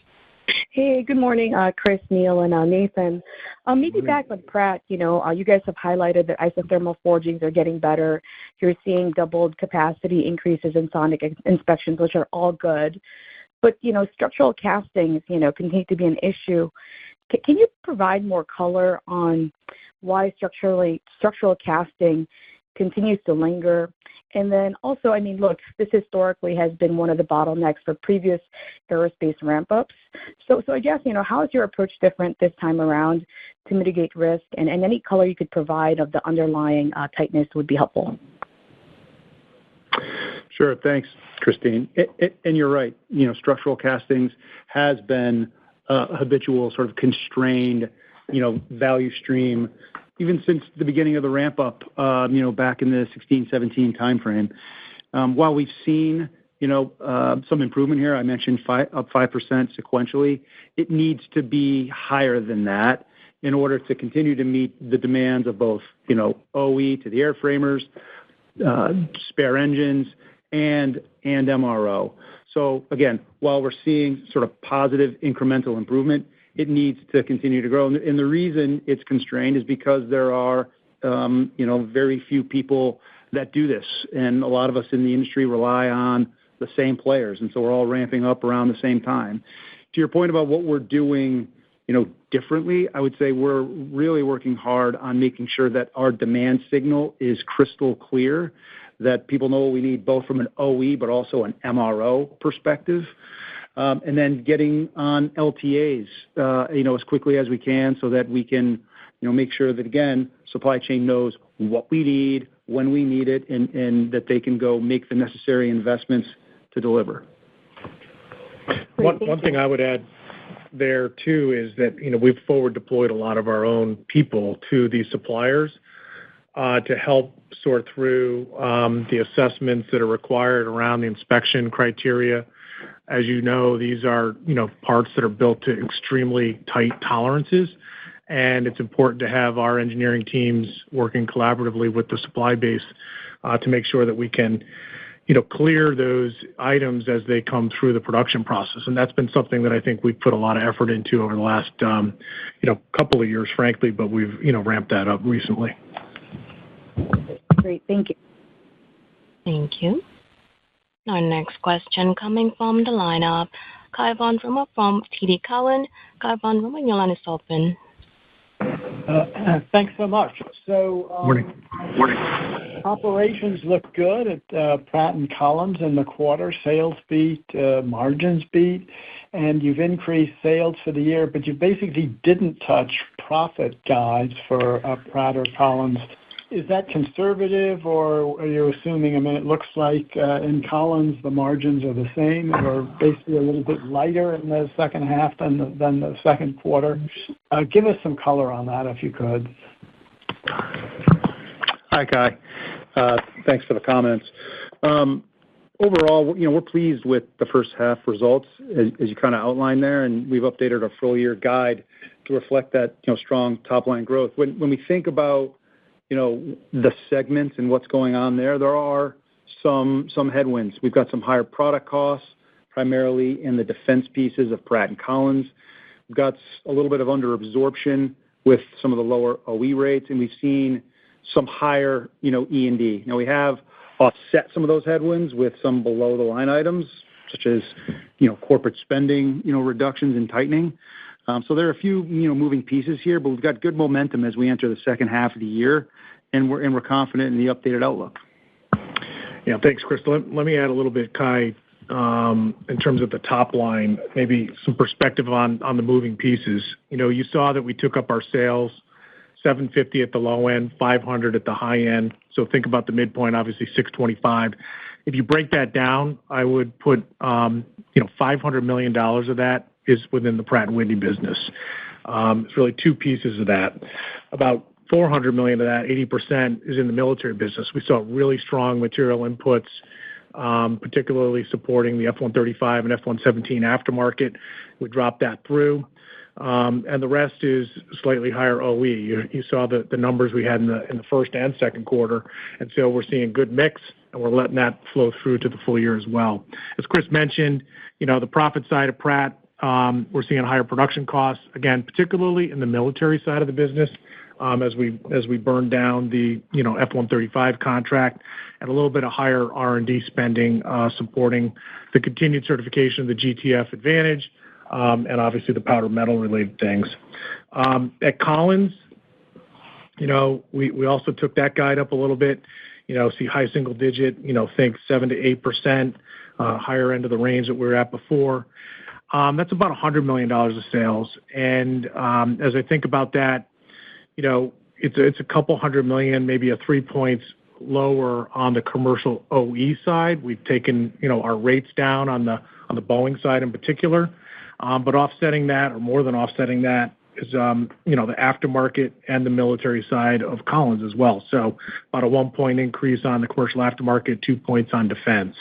Hey, good morning, Chris, Neil, and Nathan. Maybe back with Pratt, you guys have highlighted that isothermal forgings are getting better. You're seeing doubled capacity increases in sonic inspections, which are all good. But, structural castings, continue to be an issue. Can you provide more color on why structural casting continues to linger? And then also, look, this historically has been one of the bottlenecks for previous aerospace ramp-ups. So I guess, how is your approach different this time around to mitigate risk? And any color you could provide of the underlying tightness would be helpful. Sure. Thanks, Christine. And you're right. Structural castings has been a habitual sort of constrained, value stream even since the beginning of the ramp up, back in the 16-17 timeframe. While we've seen, some improvement here, I mentioned up 5% sequentially, it needs to be higher than that in order to continue to meet the demands of both, OE to the airframers, spare engines, and MRO. So again, while we're seeing sort of positive incremental improvement, it needs to continue to grow. And the reason it's constrained is because there are, very few people that do this. And a lot of us in the industry rely on the same players. And so we're all ramping up around the same time. To your point about what we're doing, differently, I would say we're really working hard on making sure that our demand signal is crystal clear, that people know what we need both from an OE but also an MRO perspective. And then getting on LTAs, as quickly as we can so that we can, make sure that, again, supply chain knows what we need, when we need it, and that they can go make the necessary investments to deliver. One thing I would add there, too, is that, we've forward deployed a lot of our own people to these suppliers to help sort through the assessments that are required around the inspection criteria. As you know, these are, parts that are built to extremely tight tolerances, and it's important to have our engineering teams working collaboratively with the supply base to make sure that we can, clear those items as they come through the production process. And that's been something that I think we've put a lot of effort into over the last, couple of years, frankly, but we've, ramped that up recently. Great. Thank you. Thank you. Our next question coming from the lineup, Cai von Rumohr from TD Cowen. Cai von Rumohr, your line is open. Thanks so much. So, Morning. Operations look good at Pratt and Collins in the quarter. Sales beat, margins beat, and you've increased sales for the year, but you basically didn't touch profit guides for Pratt or Collins. Is that conservative, or are you assuming, it looks like in Collins the margins are the same or basically a little bit lighter in the second half than the second quarter? Give us some color on that if you could. Hi, Kai. Thanks for the comments. Overall, we're pleased with the first half results as you kind of outlined there, and we've updated our full year guide to reflect that, strong top line growth. When we think about the segments and what's going on there are some headwinds. We've got some higher product costs, primarily in the defense pieces of Pratt and Collins. We've got a little bit of under absorption with some of the lower OE rates, and we've seen some higher, E&D. Now we have offset some of those headwinds with some below the line items, such as, corporate spending, reductions and tightening. So there are a few, moving pieces here, but we've got good momentum as we enter the second half of the year, and we're confident in the updated outlook. Yeah, thanks, Chris. Let me add a little bit, Kai, in terms of the top line, maybe some perspective on the moving pieces. You saw that we took up our sales, $750 at the low end, $500 at the high end. So think about the midpoint, obviously $625. If you break that down, I would put, $500 million of that is within the Pratt Whitney business. It's really two pieces of that. About $400 million of that, 80%, is in the military business. We saw really strong material inputs, particularly supporting the F-135 and F-117 aftermarket. We dropped that through. and the rest is slightly higher OE. You saw the numbers we had in the first and second quarter, and so we're seeing good mix, and we're letting that flow through to the full year as well. As Chris mentioned, the profit side of Pratt, we're seeing higher production costs, again, particularly in the military side of the business, as we burn down the F-135 contract, and a little bit of higher R&D spending supporting the continued certification of the GTF Advantage, and obviously the powder metal related things. At Collins, we also took that guide up a little bit. See high single digit, think 7 to 8%, higher end of the range that we were at before. That's about $100 million of sales. And as I think about that, it's a couple $100 million, maybe 3 points lower on the commercial OE side. We've taken, our rates down on the Boeing side in particular. But offsetting that, or more than offsetting that, is the aftermarket and the military side of Collins as well. So about a 1 point increase on the commercial aftermarket, 2 points on defense.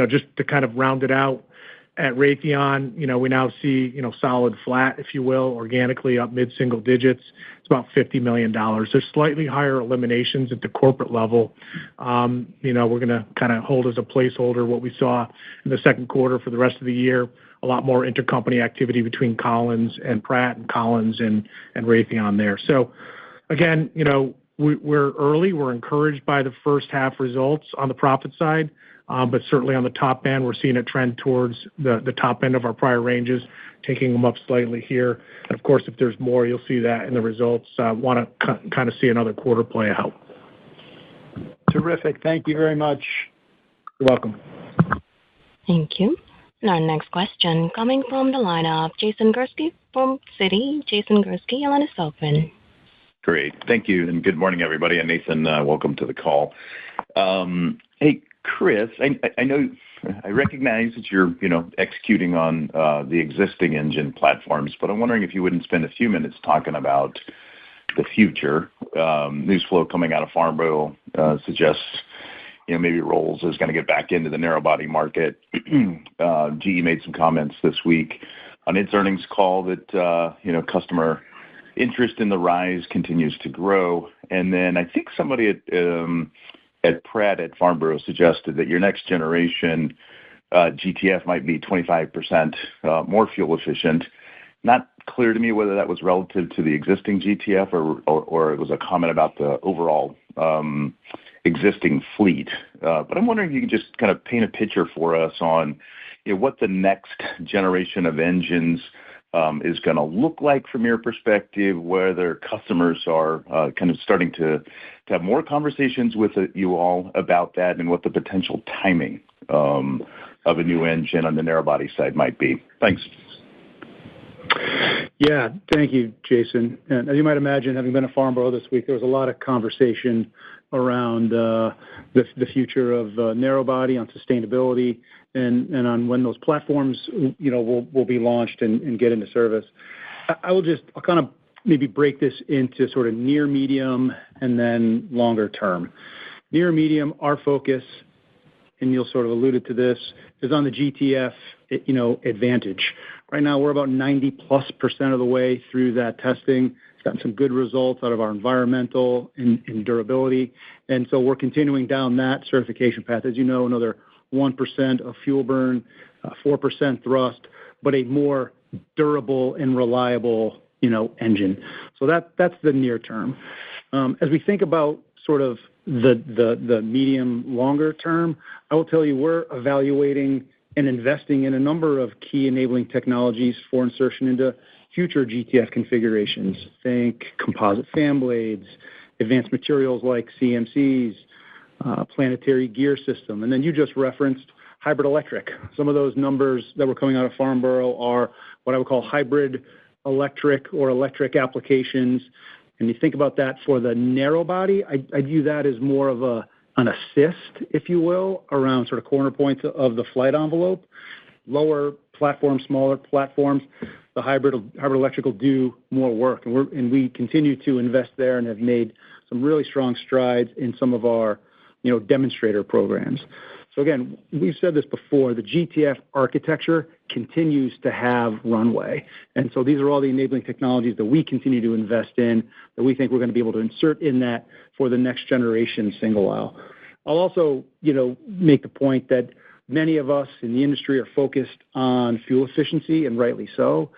Just to kind of round it out, at Raytheon, we now see, solid flat, if you will, organically up mid-single digits. It's about $50 million. There's slightly higher eliminations at the corporate level. We're going to kind of hold as a placeholder what we saw in the second quarter for the rest of the year. A lot more intercompany activity between Collins and Pratt and Collins and Raytheon there. So, again, we're early. We're encouraged by the first half results on the profit side. But certainly on the top end, we're seeing a trend towards the top end of our prior ranges, taking them up slightly here. And of course, if there's more, you'll see that in the results. Want to kind of see another quarter play out. Terrific. Thank you very much. You're welcome. Thank you. And our next question coming from the line of Jason Gursky from Citi. Jason Gursky, your line is open. Great. Thank you, and good morning, everybody. And Nathan, welcome to the call. Hey, Chris, I know I recognize that you're executing on the existing engine platforms, but I'm wondering if you wouldn't spend a few minutes talking about the future. News flow coming out of Farnborough suggests maybe Rolls is going to get back into the narrow body market. GE made some comments this week on its earnings call that customer interest in the rise continues to grow, and then I think somebody at Pratt at Farnborough suggested that your next generation GTF might be 25% more fuel efficient. Not clear to me whether that was relative to the existing GTF or it was a comment about the overall existing fleet. But I'm wondering if you can just kind of paint a picture for us on what the next generation of engines is going to look like from your perspective, whether customers are kind of starting to have more conversations with you all about that, and what the potential timing of a new engine on the narrow body side might be. Thanks. Yeah, thank you, Jason. And as you might imagine, having been at Farnborough this week, there was a lot of conversation around the future of narrow body, on sustainability, and on when those platforms will be launched and get into service. I'll kind of maybe break this into sort of near, medium, and then longer term. Near, medium, our focus, and Neil sort of alluded to this, is on the GTF Advantage. Right now, we're about 90+% of the way through that testing. It's gotten some good results out of our environmental and durability. And so we're continuing down that certification path. As you know, another 1% of fuel burn, 4% thrust, but a more durable and reliable, engine. So that's the near term. As we think about sort of the medium, longer term, I will tell you we're evaluating and investing in a number of key enabling technologies for insertion into future GTF configurations. Think composite fan blades, advanced materials like CMCs, planetary gear system. And then you just referenced hybrid electric. Some of those numbers that were coming out of Farnborough are what I would call hybrid electric or electric applications. And you think about that for the narrow body, I view that as more of an assist, if you will, around sort of corner points of the flight envelope. Lower platforms, smaller platforms, the hybrid electric will do more work. And we continue to invest there and have made some really strong strides in some of our demonstrator programs. So again, we've said this before, the GTF architecture continues to have runway. And so these are all the enabling technologies that we continue to invest in, that we think we're going to be able to insert in that for the next generation single aisle. I'll also, make the point that many of us in the industry are focused on fuel efficiency, and rightly so.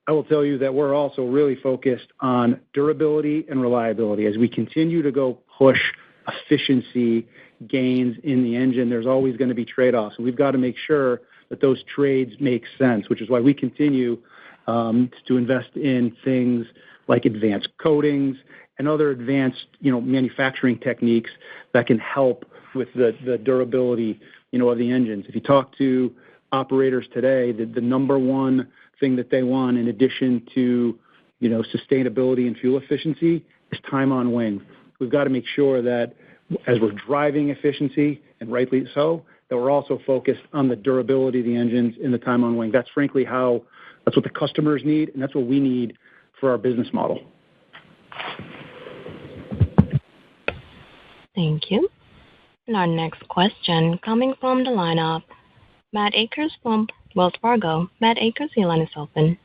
I will tell you that we're also really focused on durability and reliability. As we continue to go push efficiency gains in the engine, there's always going to be trade-offs. And we've got to make sure that those trades make sense, which is why we continue to invest in things like advanced coatings and other advanced, manufacturing techniques that can help with the durability, of the engines. If you talk to operators today, the number one thing that they want, in addition to, sustainability and fuel efficiency, is time on wing. We've got to make sure that as we're driving efficiency, and rightly so, that we're also focused on the durability of the engines and the time on wing. That's frankly that's what the customers need, and that's what we need for our business model. Thank you. And our next question coming from the line of Matt Akers from Wells Fargo. Matt Akers, your line is open.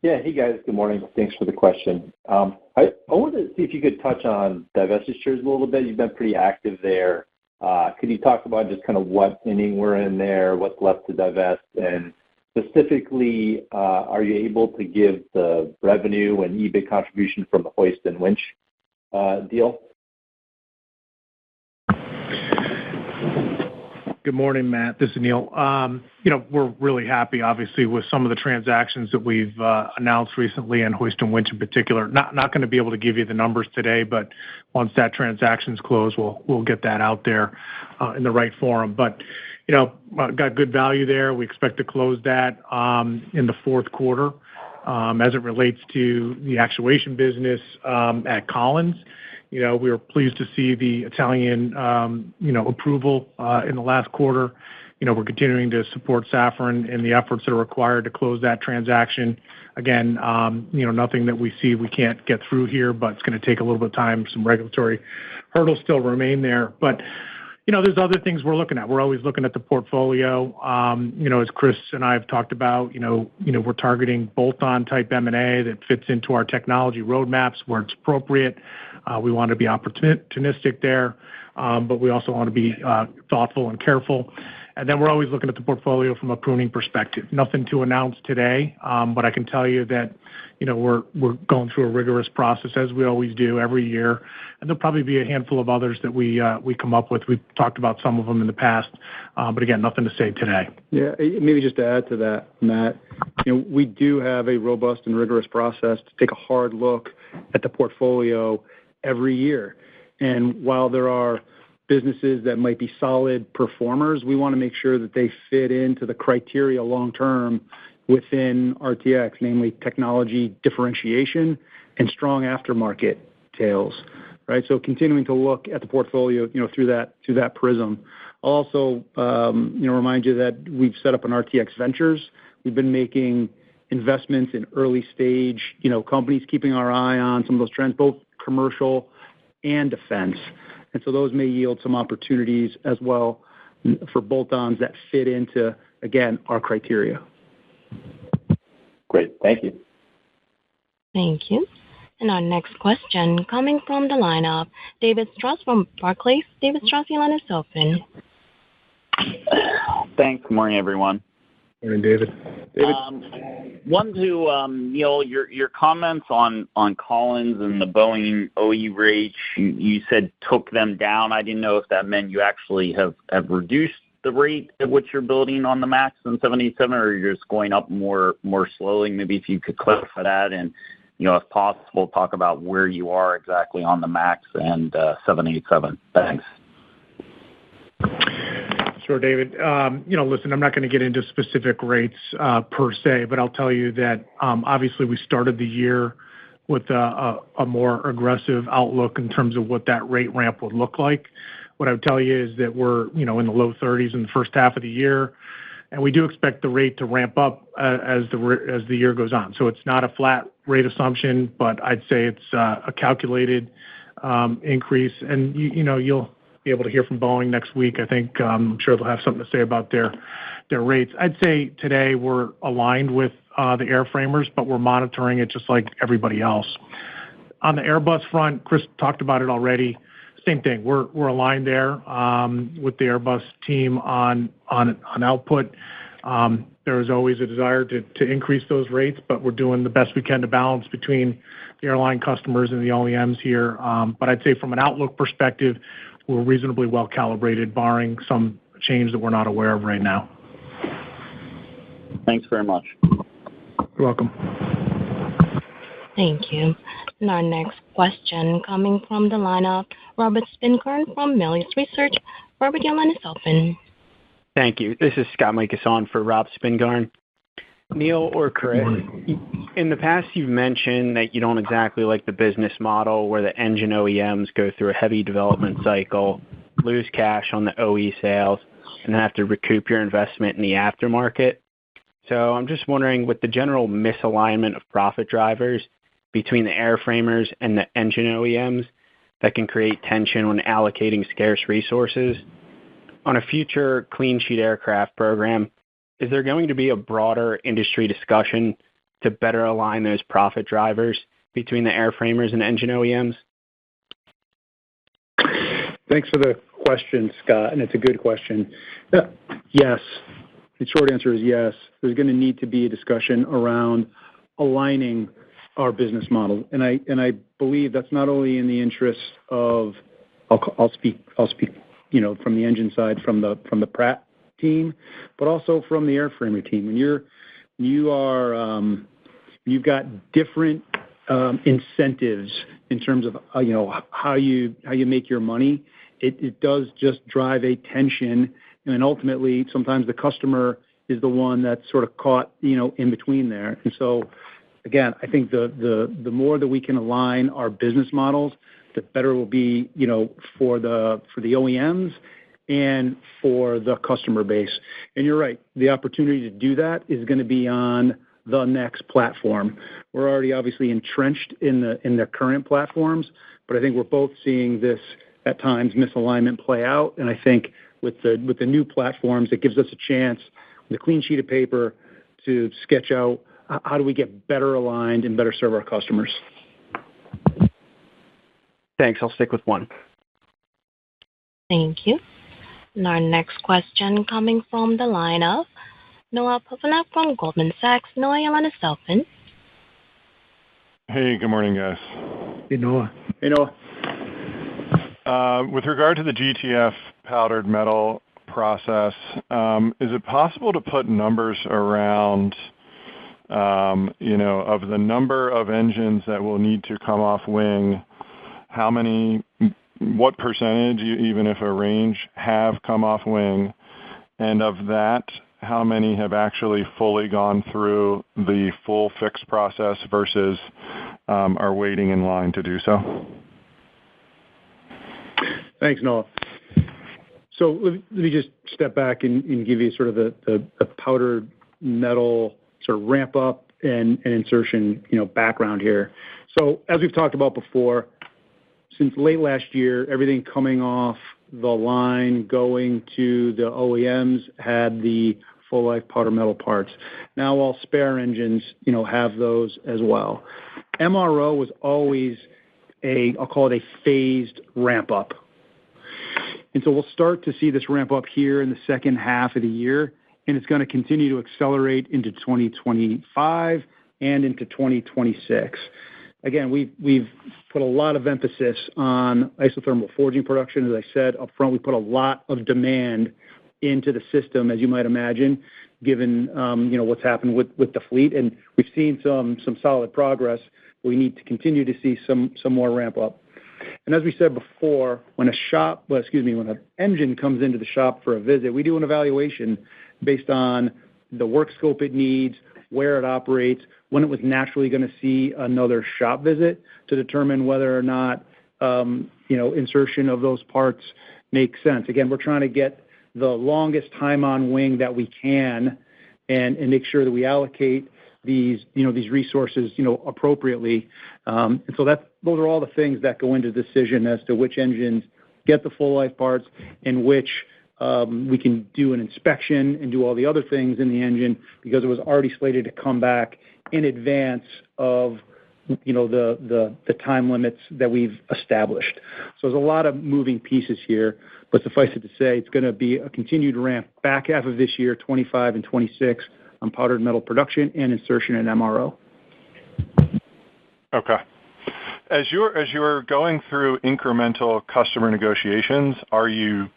Yeah. Hey, guys. Good morning. Thanks for the question. I wanted to see if you could touch on divestitures a little bit. You've been pretty active there. Could you talk about just kind of what inning we're in there, what's left to divest, and specifically, are you able to give the revenue and EBIT contribution from the hoist and winch deal? Good morning, Matt. This is Neil. We're really happy, obviously, with some of the transactions that we've announced recently, and hoist and winch in particular. Not going to be able to give you the numbers today, but once that transaction's closed, we'll get that out there in the right forum. But got good value there. We expect to close that in the fourth quarter. As it relates to the actuation business at Collins, we were pleased to see the Italian, approval in the last quarter. We're continuing to support Safran in the efforts that are required to close that transaction. Again, nothing that we see we can't get through here, but it's going to take a little bit of time. Some regulatory hurdles still remain there. But, there's other things we're looking at. We're always looking at the portfolio. As Chris and I have talked about, we're targeting bolt-on type M&A that fits into our technology roadmaps where it's appropriate. We want to be opportunistic there, but we also want to be thoughtful and careful. And then we're always looking at the portfolio from a pruning perspective. Nothing to announce today, but I can tell you that, we're going through a rigorous process, as we always do every year. And there'll probably be a handful of others that we come up with. We've talked about some of them in the past, but again, nothing to say today. Yeah, maybe just to add to that, Matt, we do have a robust and rigorous process to take a hard look at the portfolio every year. And while there are businesses that might be solid performers, we want to make sure that they fit into the criteria long-term within RTX, namely technology differentiation and strong aftermarket tails, right? So continuing to look at the portfolio, through that prism. I'll also, remind you that we've set up an RTX Ventures. We've been making investments in early stage, companies, keeping our eye on some of those trends, both commercial and defense. And so those may yield some opportunities as well for bolt-ons that fit into, again, our criteria. Great. Thank you. Thank you. And our next question coming from the line of David Strauss from Barclays. David Strauss, your line is open. Thanks. Good morning, everyone. Morning, David. One to Neil, your comments on Collins and the Boeing OE rates. You said took them down. I didn't know if that meant you actually have reduced the rate at which you're building on the MAX and 787, or you're just going up more slowly. Maybe if you could clarify that, and if possible, talk about where you are exactly on the MAX and 787. Thanks. Sure, David. Listen, I'm not going to get into specific rates per se, but I'll tell you that obviously we started the year with a more aggressive outlook in terms of what that rate ramp would look like. What I would tell you is that we're in the low 30s in the first half of the year, and we do expect the rate to ramp up as the year goes on. So it's not a flat rate assumption, but I'd say it's a calculated increase. And you'll be able to hear from Boeing next week. I think I'm sure they'll have something to say about their rates. I'd say today we're aligned with the airframers, but we're monitoring it just like everybody else. On the Airbus front, Chris talked about it already. Same thing. We're aligned there with the Airbus team on output. There is always a desire to increase those rates, but we're doing the best we can to balance between the airline customers and the OEMs here. But I'd say from an outlook perspective, we're reasonably well calibrated, barring some change that we're not aware of right now. Thanks very much. You're welcome. Thank you. And our next question coming from the line of Robert Spingarn from Melius Research. Robert, your line is open. Thank you. This is Scott Mikas on for Rob Spingarn. Neil or Chris, in the past you've mentioned that you don't exactly like the business model where the engine OEMs go through a heavy development cycle, lose cash on the OE sales, and then have to recoup your investment in the aftermarket. So I'm just wondering, with the general misalignment of profit drivers between the airframers and the engine OEMs that can create tension when allocating scarce resources, on a future clean sheet aircraft program, is there going to be a broader industry discussion to better align those profit drivers between the airframers and engine OEMs? Thanks for the question, Scott, and it's a good question. Yes. The short answer is yes. There's going to need to be a discussion around aligning our business model, and I believe that's not only in the interest of I'll speak from the engine side, from the Pratt team, but also from the airframer team. When you've got different incentives in terms of how you make your money, it does just drive a tension, and ultimately sometimes the customer is the one that's sort of caught in between there. And so again, I think the more that we can align our business models, the better it will be for the OEMs and for the customer base. And you're right, the opportunity to do that is going to be on the next platform. We're already obviously entrenched in the current platforms, but I think we're both seeing this at times misalignment play out. And I think with the new platforms, it gives us a chance with a clean sheet of paper to sketch out how do we get better aligned and better serve our customers. Thanks. I'll stick with one. Thank you. And our next question coming from the line of Noah Poponak from Goldman Sachs. Noah, your line is open. Hey, good morning, guys. Hey, Noah. Hey, Noah. With regard to the GTF powdered metal process, is it possible to put numbers around, of the number of engines that will need to come off wing, what percentage, even if a range, have come off wing, and of that, how many have actually fully gone through the full fix process versus are waiting in line to do so? Thanks, Noah. So let me just step back and give you sort of the powdered metal sort of ramp up and insertion, background here. So as we've talked about before, since late last year, everything coming off the line going to the OEMs had the full life powder metal parts. Now all spare engines, have those as well. MRO was always I'll call it a phased ramp up. And so we'll start to see this ramp up here in the second half of the year, and it's going to continue to accelerate into 2025 and into 2026. Again, we've put a lot of emphasis on isothermal forging production. As I said up front, we put a lot of demand into the system, as you might imagine, given what's happened with the fleet, and we've seen some solid progress. We need to continue to see some more ramp up. And as we said before, when an engine comes into the shop for a visit, we do an evaluation based on the work scope it needs, where it operates, when it was naturally going to see another shop visit to determine whether or not, insertion of those parts makes sense. Again, we're trying to get the longest time on wing that we can and make sure that we allocate these resources, appropriately. And so those are all the things that go into the decision as to which engines get the full life parts, in which we can do an inspection and do all the other things in the engine because it was already slated to come back in advance of the time limits that we've established. So there's a lot of moving pieces here, but suffice it to say, it's going to be a continued ramp back half of this year, 25 and 26, on powdered metal production and insertion in MRO. Okay. As you're going through incremental customer negotiations, are you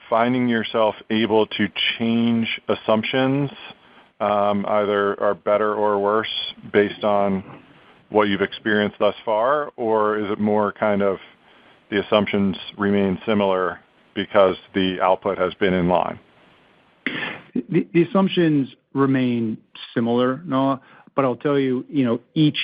finding yourself able to change assumptions, either are better or worse based on what you've experienced thus far, or is it more kind of the assumptions remain similar because the output has been in line? The assumptions remain similar, Noah, but I'll tell you, each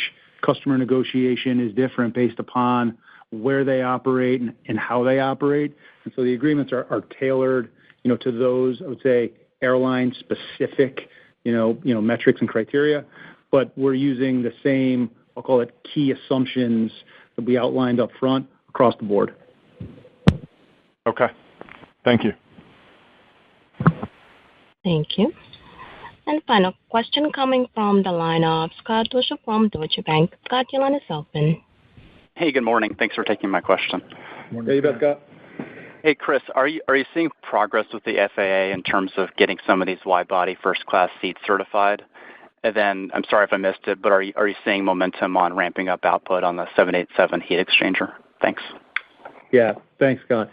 customer negotiation is different based upon where they operate and how they operate. And so the agreements are tailored, to those, I would say, airline specific, metrics and criteria, but we're using the same, I'll call it key assumptions that we outlined up front across the board. Okay. Thank you. Thank you. And final question coming from the line of Scott Deuschle from Deutsche Bank. Scott, your line is open. Hey, good morning. Thanks for taking my question. Hey, you bet, Scott. Hey, Chris, are you seeing progress with the FAA in terms of getting some of these wide-body first-class seats certified? And then, I'm sorry if I missed it, but are you seeing momentum on ramping up output on the 787 heat exchanger? Thanks. Yeah, thanks, Scott.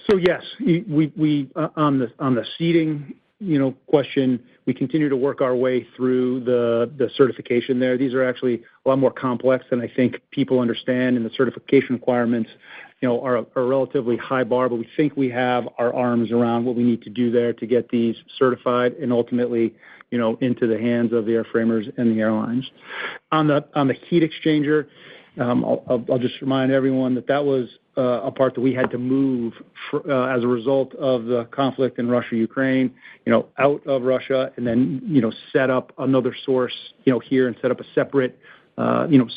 So yes, we on the seating, question, we continue to work our way through the certification there. These are actually a lot more complex than I think people understand, and the certification requirements, are a relatively high bar, but we think we have our arms around what we need to do there to get these certified and ultimately, into the hands of the airframers and the airlines. On the heat exchanger, I'll just remind everyone that was a part that we had to move as a result of the conflict in Russia, Ukraine, out of Russia, and then, set up another source, here, and set up a separate,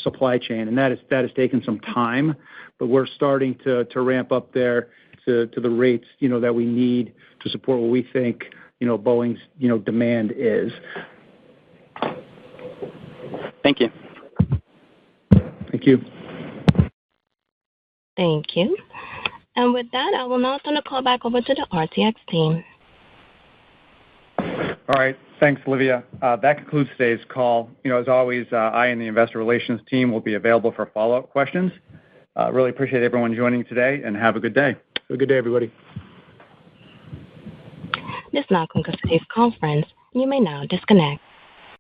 supply chain. And that has taken some time, but we're starting to ramp up there to the rates, that we need to support what we think, Boeing's, demand is. Thank you. Thank you. Thank you. And with that, I will now turn the call back over to the RTX team. All right. Thanks, Olivia. That concludes today's call. As always, I and the investor relations team will be available for follow-up questions. Really appreciate everyone joining today, and have a good day. Have a good day, everybody. This now concludes today's conference. You may now disconnect.